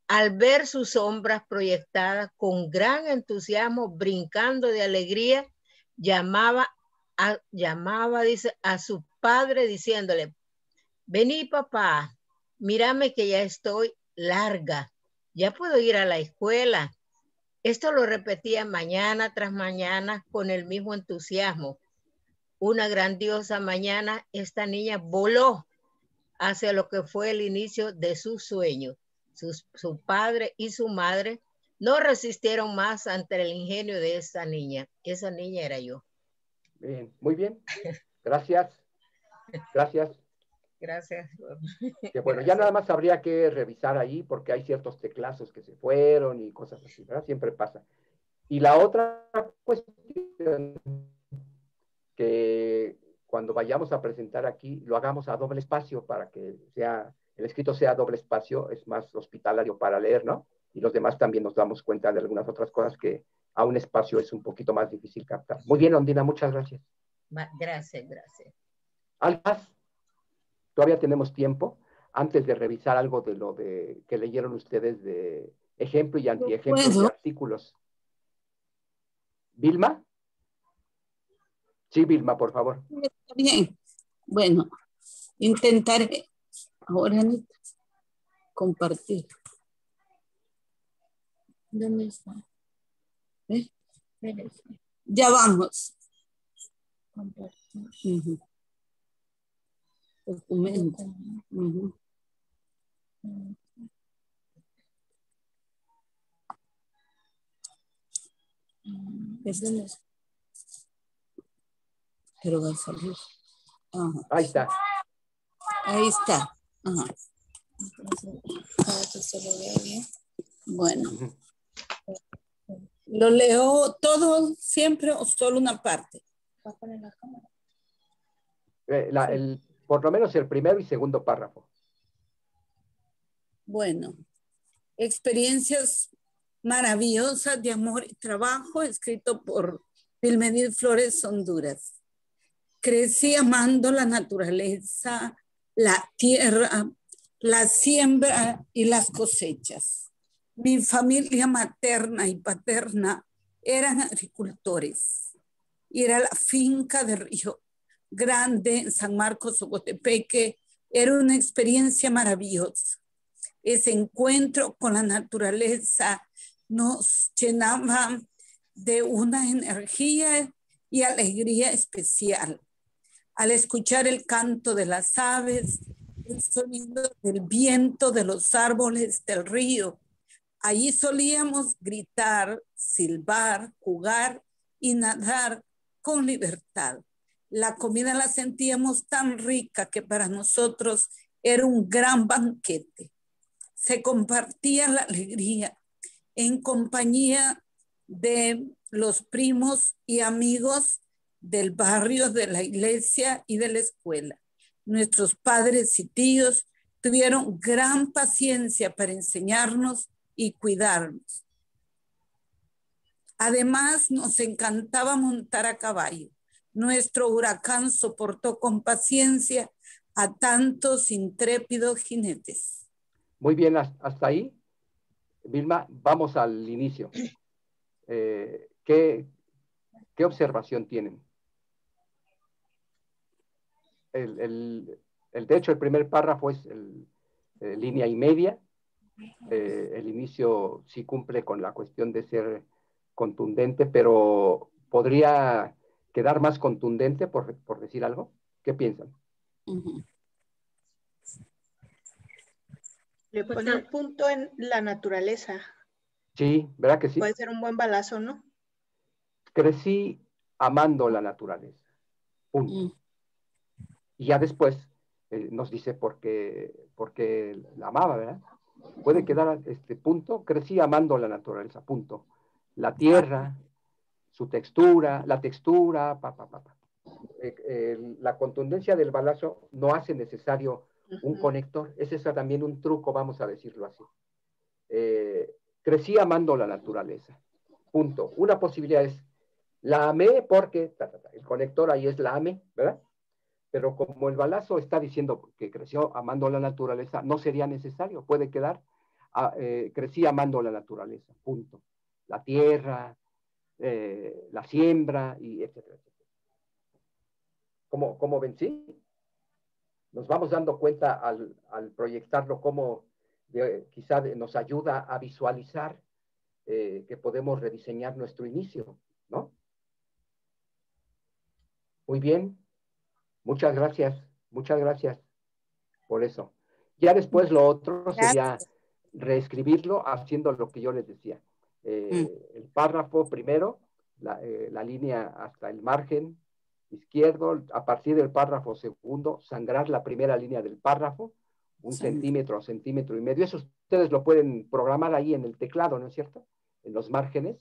Al ver sus sombras proyectadas con gran entusiasmo, brincando de alegría, llamaba dice, a su padre diciéndole, vení papá, mírame que ya estoy larga, ya puedo ir a la escuela. Esto lo repetía mañana tras mañana con el mismo entusiasmo. Una grandiosa mañana, esta niña voló hacia lo que fue el inicio de su sueño. Su padre y su madre no resistieron más ante el ingenio de esa niña. Esa niña era yo. Bien, muy bien. Gracias. Gracias. Gracias. Que bueno, ya nada más habría que revisar ahí porque hay ciertos teclazos que se fueron y cosas así, ¿verdad? Siempre pasa. Y la otra cuestión, que cuando vayamos a presentar aquí, lo hagamos a doble espacio para que el escrito sea a doble espacio, es más hospitalario para leer, ¿no? Y los demás también nos damos cuenta de algunas otras cosas que a un espacio es un poquito más difícil captar. Muy bien, Ondina, muchas gracias. Gracias. ¿Algo más? Todavía tenemos tiempo antes de revisar algo de lo que leyeron ustedes de ejemplo y antiejemplo de artículos. ¿Vilma? Sí, Vilma, por favor. Está bien. Bueno, intentaré ahora compartir. ¿Dónde está? Ya vamos. Compartir. Documento. Pero va a salir. Ajá. Ahí está. Ahí está. Ajá. Bueno. ¿Lo leo todo siempre o solo una parte? ¿Va a poner la cámara? Por lo menos el primero y segundo párrafo. Bueno, experiencias maravillosas de amor y trabajo, escrito por Vilmedit Flores Honduras. Crecí amando la naturaleza, la tierra, la siembra y las cosechas. Mi familia materna y paterna eran agricultores. Ir a la finca de Río Grande en San Marcos, Ocotepeque, era una experiencia maravillosa. Ese encuentro con la naturaleza nos llenaba de una energía y alegría especial. Al escuchar el canto de las aves, el sonido del viento de los árboles del río, allí solíamos gritar, silbar, jugar y nadar con libertad. La comida la sentíamos tan rica que para nosotros era un gran banquete. Se compartía la alegría en compañía de los primos y amigos del barrio, de la iglesia y de la escuela. Nuestros padres y tíos tuvieron gran paciencia para enseñarnos y cuidarnos. Además, nos encantaba montar a caballo. nuestro huracán soportó con paciencia a tantos intrépidos jinetes. Muy bien, hasta ahí. Vilma, vamos al inicio. ¿Qué observación tienen? De hecho, el primer párrafo es línea y media. El inicio sí cumple con la cuestión de ser contundente, pero podría quedar más contundente por decir algo. ¿Qué piensan? Le pone un punto en la naturaleza. Sí, ¿verdad que sí? Puede ser un buen balazo, ¿no? Crecí amando la naturaleza. Punto. Y ya después nos dice por qué la amaba, ¿verdad? Puede quedar este punto, crecí amando la naturaleza, punto. La tierra, su textura, la textura, la contundencia del balazo no hace necesario un conector. Ese es también un truco, vamos a decirlo así. Crecí amando la naturaleza, punto. Una posibilidad es, la amé porque, el conector ahí es la amé, ¿verdad? Pero como el balazo está diciendo que creció amando la naturaleza, no sería necesario, puede quedar, crecí amando la naturaleza, punto. La tierra, la siembra, y etcétera, etcétera. ¿Cómo ven? ¿Sí? Nos vamos dando cuenta al proyectarlo cómo quizá nos ayuda a visualizar que podemos rediseñar nuestro inicio, ¿no? Muy bien. Muchas gracias por eso. Ya después lo otro sería reescribirlo haciendo lo que yo les decía. El párrafo primero, la línea hasta el margen izquierdo, a partir del párrafo segundo, sangrar la primera línea del párrafo, un centímetro, centímetro y medio. Eso ustedes lo pueden programar ahí en el teclado, ¿no es cierto? En los márgenes,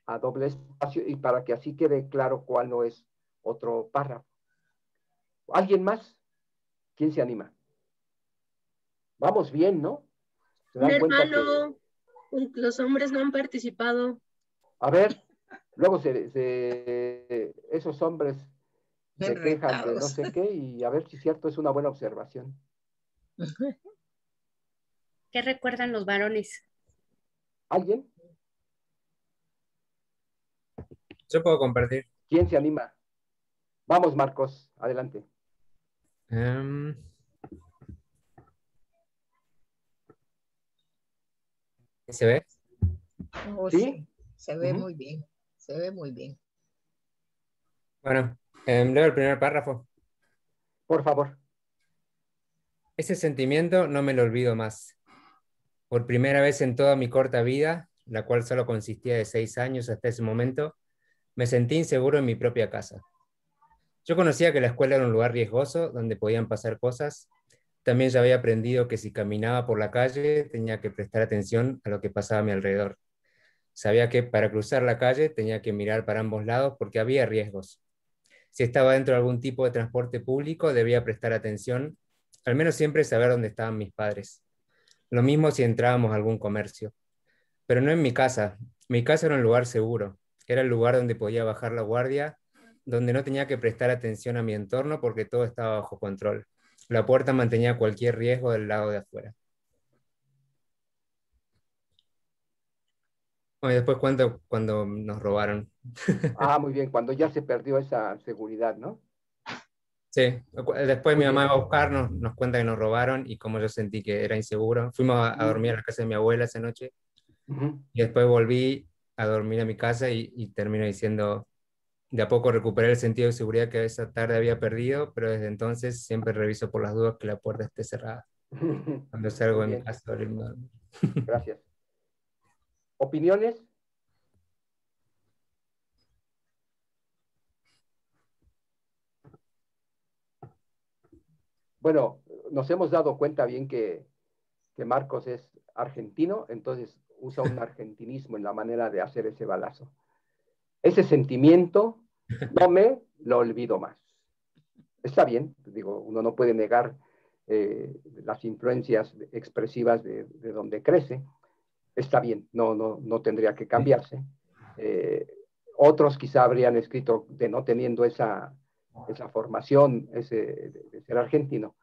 a doble espacio, y para que así quede claro cuál no es otro párrafo. ¿Alguien más? ¿Quién se anima? Vamos bien, ¿no? ¿Se dan cuenta hermano, los hombres no han participado. A ver, luego esos hombres se quejan de no sé qué, y a ver si es cierto, es una buena observación. ¿Qué recuerdan los varones? ¿Alguien? Yo puedo compartir. ¿Quién se anima? Vamos, Marcos, adelante. ¿Se ve? Oh, ¿Sí? Se ve muy bien, se ve muy bien. Bueno, leo el primer párrafo. Por favor. Ese sentimiento no me lo olvido más. Por primera vez en toda mi corta vida, la cual solo consistía de 6 años hasta ese momento, me sentí inseguro en mi propia casa. Yo conocía que la escuela era un lugar riesgoso donde podían pasar cosas. También ya había aprendido que si caminaba por la calle tenía que prestar atención a lo que pasaba a mi alrededor. Sabía que para cruzar la calle tenía que mirar para ambos lados porque había riesgos. Si estaba dentro de algún tipo de transporte público, debía prestar atención, al menos siempre saber dónde estaban mis padres. Lo mismo si entrábamos a algún comercio. Pero no en mi casa. Mi casa era un lugar seguro. Era el lugar donde podía bajar la guardia, donde no tenía que prestar atención a mi entorno porque todo estaba bajo control. La puerta mantenía cualquier riesgo del lado de afuera. Bueno, y después cuento cuando nos robaron. Muy bien, cuando ya se perdió esa seguridad, ¿no? Sí, después Muy mi mamá bien. va a buscarnos, nos cuenta que nos robaron y como yo sentí que era inseguro. Fuimos a dormir a la casa de mi abuela esa noche y después volví a dormir a mi casa y termino diciendo, de a poco recuperé el sentido de seguridad que esa tarde había perdido, pero desde entonces siempre reviso por las dudas que la puerta esté cerrada. Cuando salgo Muy de mi bien. casa, volviendo a dormir. Gracias. ¿Opiniones? Bueno, nos hemos dado cuenta bien que Marcos es argentino, entonces usa un argentinismo en la manera de hacer ese balazo. Ese sentimiento no me lo olvido más. Está bien, digo, uno no puede negar las influencias expresivas de donde crece. Está bien, no tendría que cambiarse. Otros quizá habrían escrito, de no teniendo esa formación, de ser argentino,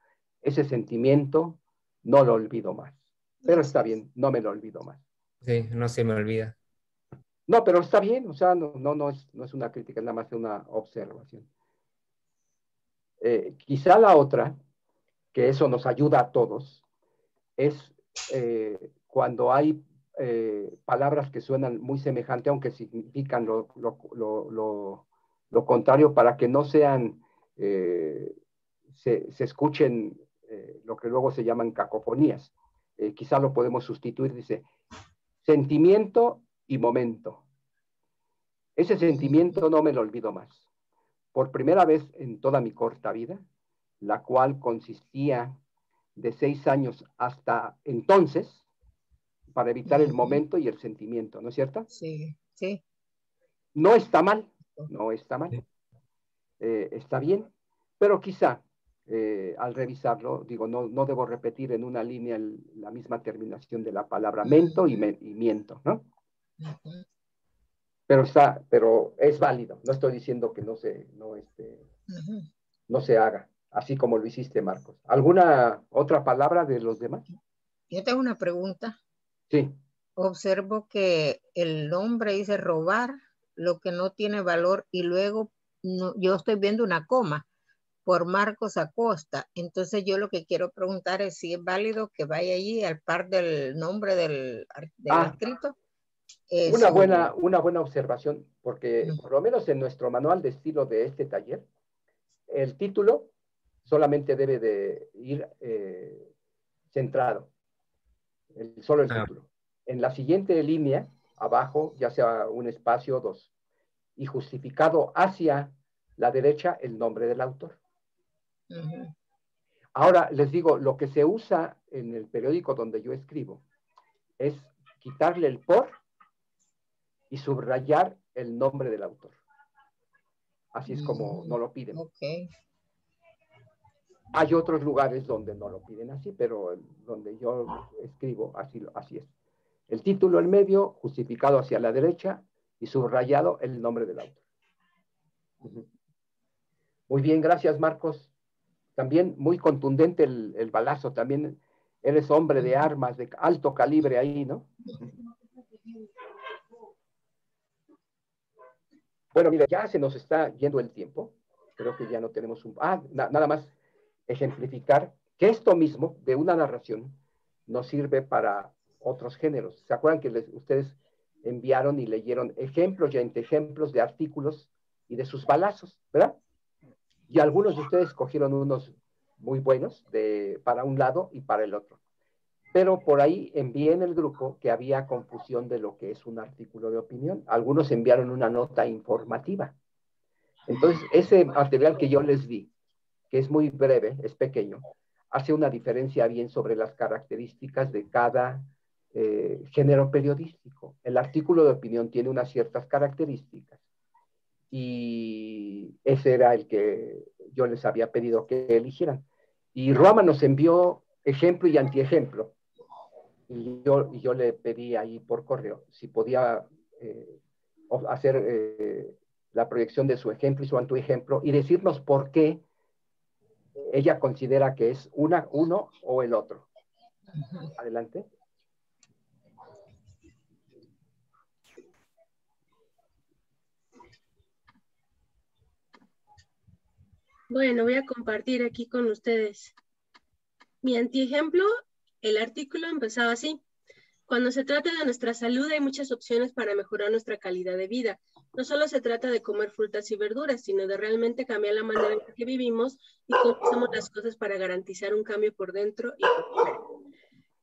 ese sentimiento no lo olvido más. Pero está bien, no me lo olvido más. Sí, no se me olvida. No, pero está bien, o sea, no es una crítica, es nada más una observación. Quizá la otra, que eso nos ayuda a todos, es cuando hay palabras que suenan muy semejante, aunque significan lo contrario, para que no sean, se escuchen lo que luego se llaman cacofonías. Quizá lo podemos sustituir, dice, sentimiento y momento. Ese sentimiento no me lo olvido más. Por primera vez en toda mi corta vida, la cual consistía de 6 años hasta entonces, para evitar el momento y el sentimiento, ¿no es cierto? Sí, sí. No está mal, no está mal. Está bien, pero quizá al revisarlo, digo, no debo repetir en una línea la misma terminación de la palabra mento y miento, ¿no? Pero es válido. No estoy diciendo que no se haga, así como lo hiciste, Marcos. ¿Alguna otra palabra de los demás? Yo tengo una pregunta. Sí. Observo que el nombre dice robar lo que no tiene valor y luego yo estoy viendo una coma por Marcos Acosta. Entonces yo lo que quiero preguntar es si es válido que vaya allí al par del nombre del escrito. Una buena observación, porque por lo menos en nuestro manual de estilo de este taller, el título solamente debe de ir centrado, solo el título. En la siguiente línea, abajo, ya sea un espacio o dos, y justificado hacia la derecha el nombre del autor. Ahora, les digo, lo que se usa en el periódico donde yo escribo es quitarle el por y subrayar el nombre del autor. Así es como no lo piden. Okay. Hay otros lugares donde no lo piden así, pero donde yo escribo, así es. El título en medio, justificado hacia la derecha y subrayado el nombre del autor. Muy bien, gracias, Marcos. También muy contundente el balazo. También eres hombre de armas de alto calibre ahí, ¿no? Bueno, mira, ya se nos está yendo el tiempo. Creo que ya no tenemos nada más ejemplificar que esto mismo de una narración nos sirve para otros géneros. ¿Se acuerdan que ustedes enviaron y leyeron ejemplos y anteejemplos de artículos y de sus balazos, ¿verdad? Y algunos de ustedes cogieron unos muy buenos para un lado y para el otro. Pero por ahí envié en el grupo que había confusión de lo que es un artículo de opinión. Algunos enviaron una nota informativa. Entonces, ese material que yo les di, que es muy breve, es pequeño, hace una diferencia bien sobre las características de cada género periodístico. El artículo de opinión tiene unas ciertas características y ese era el que yo les había pedido que eligieran. Y Roma nos envió ejemplo y antiejemplo. Y yo le pedí ahí por correo si podía hacer la proyección de su ejemplo y su antiejemplo y decirnos por qué ella considera que es uno o el otro. Adelante. Bueno, voy a compartir aquí con ustedes. Mi antiejemplo, el artículo empezaba así. Cuando se trata de nuestra salud hay muchas opciones para mejorar nuestra calidad de vida. No solo se trata de comer frutas y verduras, sino de realmente cambiar la manera en que vivimos y cómo hacemos las cosas para garantizar un cambio por dentro y por fuera.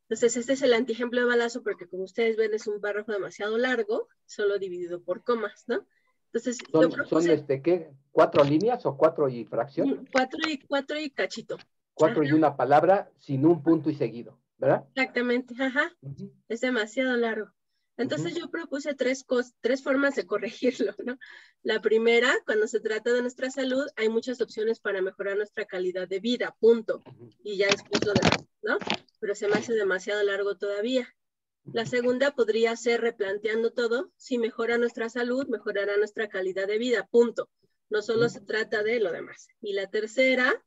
Entonces, este es el antiejemplo de balazo porque como ustedes ven es un párrafo demasiado largo, solo dividido por comas, ¿no? Entonces, ¿Son ¿qué? ¿4 líneas o 4 y fracción? 4 y cachito. 4 y una palabra sin un punto y seguido, ¿verdad? Exactamente, ajá. Es demasiado largo. Entonces yo propuse tres formas de corregirlo, ¿no? La primera, cuando se trata de nuestra salud, hay muchas opciones para mejorar nuestra calidad de vida, punto. Y ya después lo demás, ¿no? Pero se me hace demasiado largo todavía. La segunda podría ser replanteando todo. Si mejora nuestra salud, mejorará nuestra calidad de vida, punto. No solo se trata de lo demás. Y la tercera,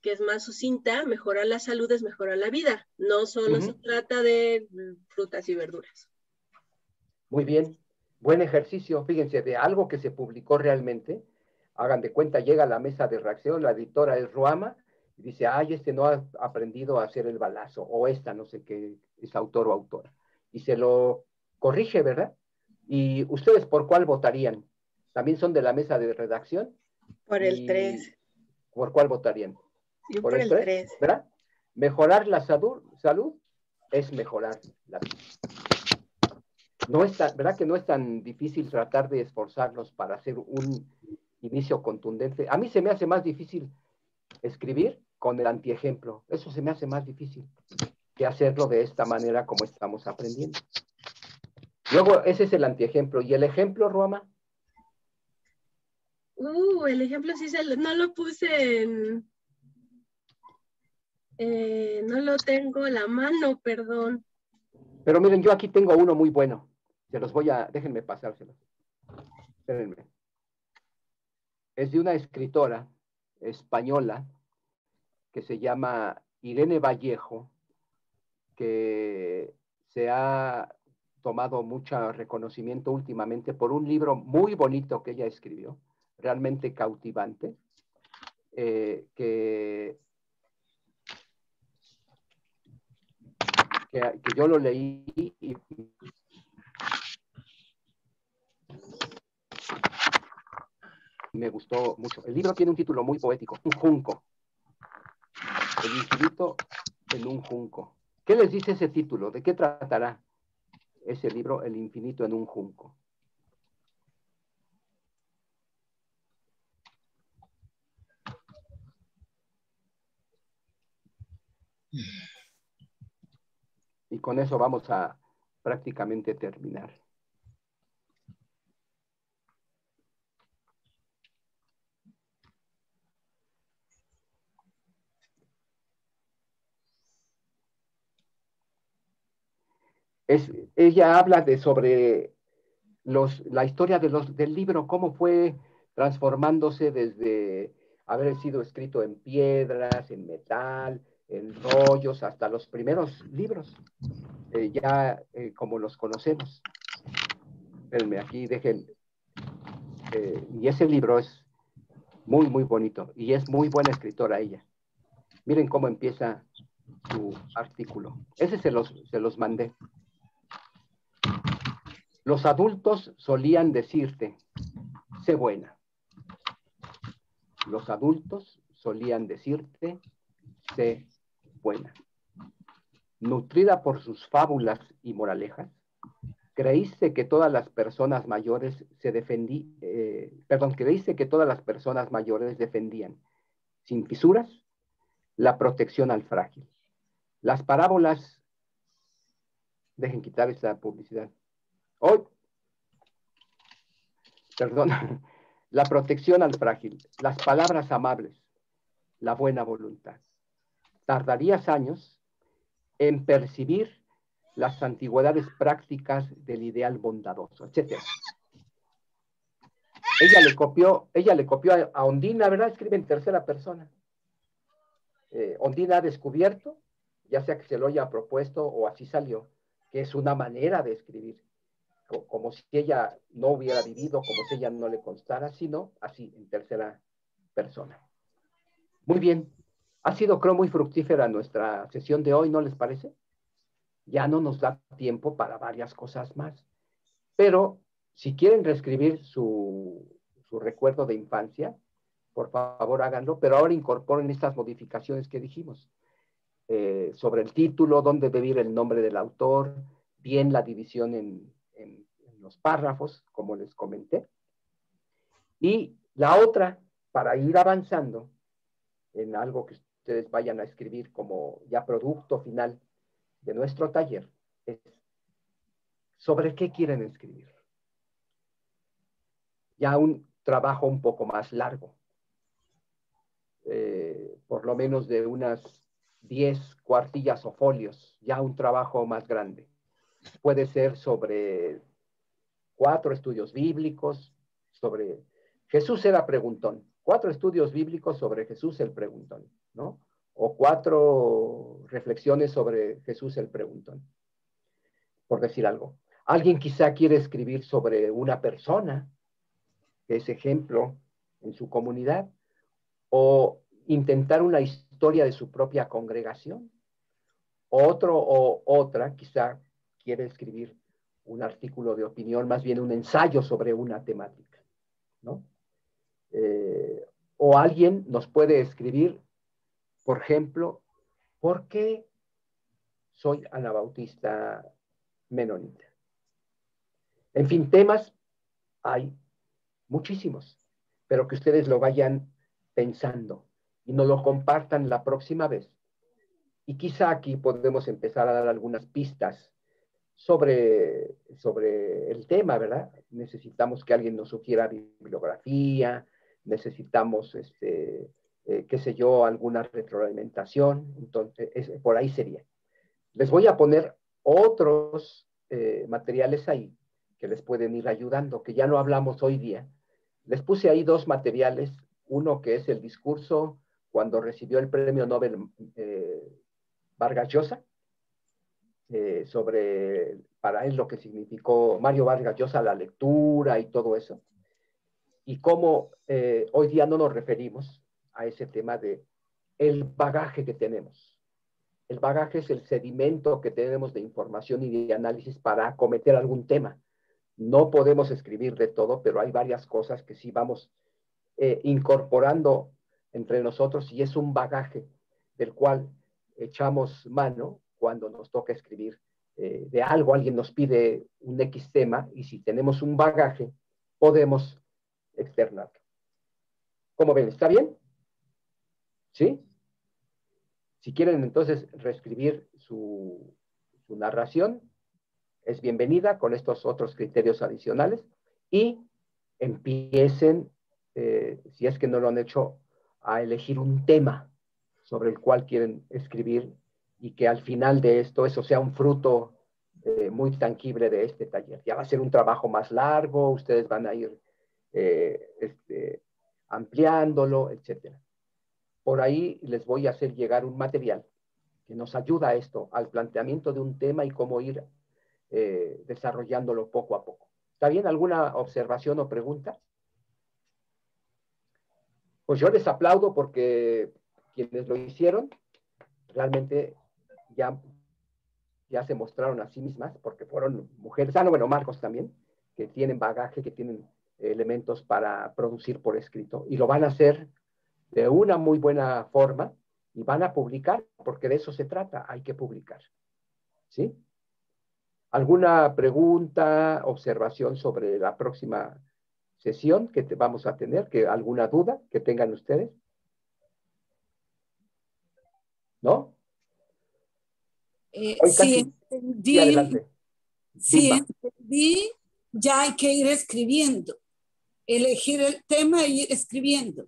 que es más sucinta, mejorar la salud es mejorar la vida. No solo se trata de frutas y verduras. Muy bien. Buen ejercicio. Fíjense, de algo que se publicó realmente, hagan de cuenta, llega a la mesa de reacción, la editora es Ruama, y dice, ay, este no ha aprendido a hacer el balazo, o esta, no sé qué, es autor o autora. Y se lo corrige, ¿verdad? ¿Y ustedes por cuál votarían? ¿También son de la mesa de redacción? Por el 3. ¿Por cuál votarían? Yo por el 3. ¿Verdad? Mejorar la salud es mejorar la vida. No es tan, ¿verdad que no es tan difícil tratar de esforzarnos para hacer un inicio contundente? A mí se me hace más difícil escribir con el antiejemplo. Eso se me hace más difícil que hacerlo de esta manera como estamos aprendiendo. Luego, ese es el antiejemplo. ¿Y el ejemplo, Ruama? El ejemplo sí no lo puse en... no lo tengo a la mano, perdón. Pero miren, yo aquí tengo uno muy bueno. Se los voy a... Déjenme pasárselos. Espérenme. Es de una escritora española que se llama Irene Vallejo, que se ha tomado mucho reconocimiento últimamente por un libro muy bonito que ella escribió, realmente cautivante, que yo lo leí y me gustó mucho. El libro tiene un título muy poético, Un junco. El infinito en un junco. ¿Qué les dice ese título? ¿De qué tratará ese libro, El infinito en un junco? Y con eso vamos a prácticamente terminar. Ella habla sobre la historia del libro, cómo fue transformándose desde haber sido escrito en piedras, en metal, en rollos, hasta los primeros libros, como los conocemos. Espérenme, aquí dejen. Y ese libro es muy, muy bonito, y es muy buena escritora ella. Miren cómo empieza su artículo. Ese se los mandé. Los adultos solían decirte, sé buena. Los adultos solían decirte, sé buena. Nutrida por sus fábulas y moralejas, creíste que todas las personas mayores creíste que todas las personas mayores defendían, sin fisuras, la protección al frágil. Las parábolas, dejen quitar esa publicidad. Perdón, la protección al frágil, las palabras amables, la buena voluntad. Tardarías años en percibir las antigüedades prácticas del ideal bondadoso, etc. Ella le copió a Ondina, ¿verdad? Escribe en tercera persona. Ondina ha descubierto, ya sea que se lo haya propuesto o así salió, que es una manera de escribir, como si ella no hubiera vivido, como si ella no le constara, sino así, en tercera persona. Muy bien. Ha sido, creo, muy fructífera nuestra sesión de hoy, ¿no les parece? Ya no nos da tiempo para varias cosas más. Pero si quieren reescribir su recuerdo de infancia, por favor háganlo, pero ahora incorporen estas modificaciones que dijimos. Sobre el título, dónde debe ir el nombre del autor, bien la división en los párrafos, como les comenté. Y la otra, para ir avanzando en algo que ustedes vayan a escribir como ya producto final de nuestro taller, es sobre qué quieren escribir. Ya un trabajo un poco más largo, por lo menos de unas 10 cuartillas o folios, ya un trabajo más grande. puede ser sobre 4 estudios bíblicos, sobre Jesús era preguntón, 4 estudios bíblicos sobre Jesús el preguntón, ¿no? O 4 reflexiones sobre Jesús el preguntón, por decir algo. Alguien quizá quiere escribir sobre una persona, que es ejemplo en su comunidad, o intentar una historia de su propia congregación. Otro o otra quizá quiere escribir un artículo de opinión, más bien un ensayo sobre una temática, ¿no? O alguien nos puede escribir, por ejemplo, ¿por qué soy anabautista menonita? En fin, temas hay muchísimos, pero que ustedes lo vayan pensando y nos lo compartan la próxima vez. Y quizá aquí podemos empezar a dar algunas pistas sobre el tema, ¿verdad? Necesitamos que alguien nos sugiera bibliografía, necesitamos, qué sé yo, alguna retroalimentación. Entonces, por ahí sería. Les voy a poner otros materiales ahí que les pueden ir ayudando, que ya no hablamos hoy día. Les puse ahí 2 materiales, uno que es el discurso cuando recibió el premio Nobel Vargas Llosa, sobre para él lo que significó Mario Vargas Llosa, la lectura y todo eso, y cómo hoy día no nos referimos a ese tema de el bagaje que tenemos. El bagaje es el sedimento que tenemos de información y de análisis para acometer algún tema. No podemos escribir de todo, pero hay varias cosas que sí vamos incorporando entre nosotros y es un bagaje del cual echamos mano cuando nos toca escribir de algo. Alguien nos pide un X tema y si tenemos un bagaje, podemos externarlo. ¿Cómo ven? ¿Está bien? ¿Sí? Si quieren entonces reescribir su narración, es bienvenida con estos otros criterios adicionales y empiecen, si es que no lo han hecho, a elegir un tema sobre el cual quieren escribir y que al final de esto eso sea un fruto muy tangible de este taller. Ya va a ser un trabajo más largo, ustedes van a ir ampliándolo, etc. Por ahí les voy a hacer llegar un material que nos ayuda a esto, al planteamiento de un tema y cómo ir desarrollándolo poco a poco. ¿Está bien? ¿Alguna observación o pregunta? Pues yo les aplaudo porque quienes lo hicieron realmente ya se mostraron a sí mismas, porque fueron mujeres, no, bueno, Marcos también, que tienen bagaje, que tienen elementos para producir por escrito, y lo van a hacer de una muy buena forma, y van a publicar, porque de eso se trata, hay que publicar. ¿Sí? ¿Alguna pregunta, observación sobre la próxima sesión que vamos a tener? ¿Alguna duda que tengan ustedes? ¿No? Sí, entendí. Sí, adelante. Sí, entendí. Ya hay que ir escribiendo. Elegir el tema e ir escribiendo.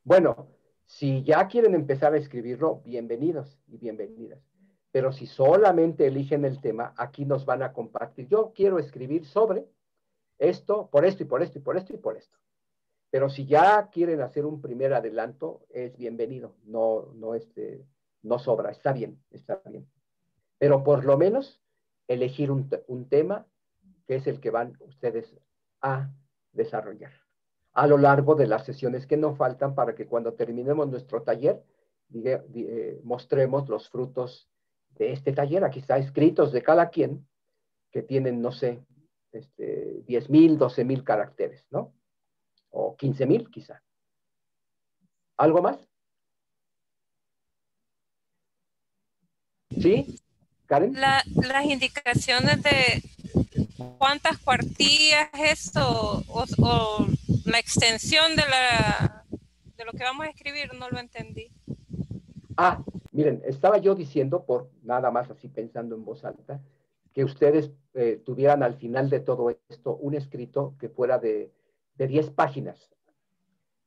Bueno, si ya quieren empezar a escribirlo, bienvenidos y bienvenidas. Pero si solamente eligen el tema, aquí nos van a compartir. Yo quiero escribir sobre esto, por esto y por esto y por esto y por esto. Pero si ya quieren hacer un primer adelanto, es bienvenido. No sobra, está bien, está bien. Pero por lo menos elegir un tema que es el que van ustedes a desarrollar a lo largo de las sesiones que nos faltan para que cuando terminemos nuestro taller mostremos los frutos de este taller. Aquí está escritos de cada quien que tienen, no sé, 10,000, 12,000 caracteres, ¿no? O 15,000 quizá. ¿Algo más? ¿Sí? ¿Karen? Las indicaciones de cuántas cuartillas es o la extensión de lo que vamos a escribir, no lo entendí. Miren, estaba yo diciendo, por nada más así pensando en voz alta, que ustedes tuvieran al final de todo esto un escrito que fuera de 10 páginas,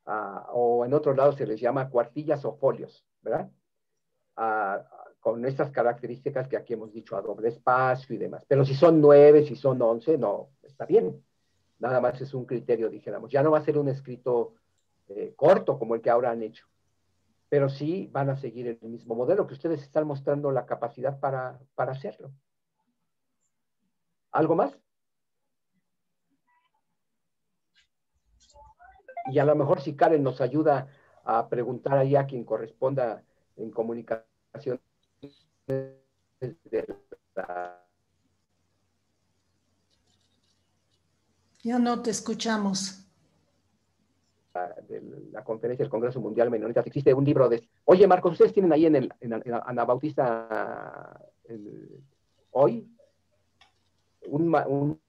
o en otro lado se les llama cuartillas o folios, ¿verdad? con estas características que aquí hemos dicho, a doble espacio y demás. Pero si son 9, si son 11, no, está bien. Nada más es un criterio, dijéramos. Ya no va a ser un escrito corto como el que ahora han hecho, pero sí van a seguir el mismo modelo que ustedes están mostrando la capacidad para hacerlo. ¿Algo más? Y a lo mejor si Karen nos ayuda a preguntar ahí a quien corresponda en comunicación de Ya no te escuchamos. De la conferencia del Congreso Mundial Menonitas, existe un libro de... Oye, Marcos, ¿ustedes tienen ahí en Anabautista hoy un manual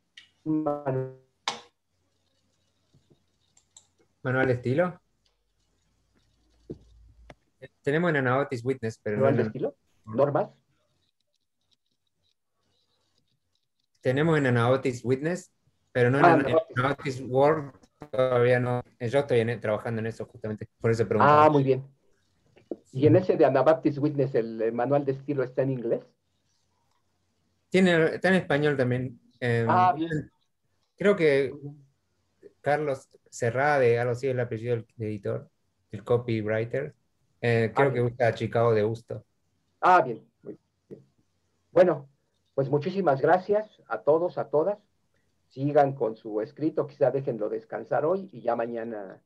de estilo? Tenemos en Anabaptist Witness, pero no de estilo? ¿Normas? Tenemos en Anabaptist Witness, pero no en Anabaptist Word. Todavía no. Yo estoy trabajando en eso justamente, por eso preguntaba. Ah, muy bien. ¿Y en ese de Anabaptist Witness el manual de estilo está en inglés? Está en español también. Bien. Creo que Carlos Serrade, algo así es el apellido del editor, el copywriter. Creo que usa Chicago de Gusto. Bien, muy bien. Bueno, pues muchísimas gracias a todos, a todas. Sigan con su escrito, quizá déjenlo descansar hoy y ya mañana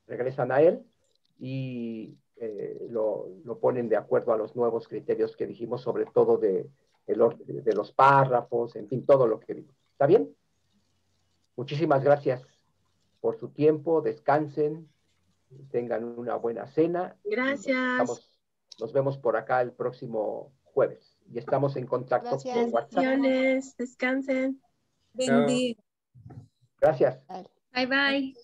regresan a él y lo ponen de acuerdo a los nuevos criterios que dijimos, sobre todo de los párrafos, en fin, todo lo que vimos. ¿Está bien? Muchísimas gracias por su tiempo, descansen, tengan una buena cena. Gracias. Nos vemos por acá el próximo jueves y estamos en contacto por WhatsApp. Descansen. Buen día. Gracias. Bye, bye.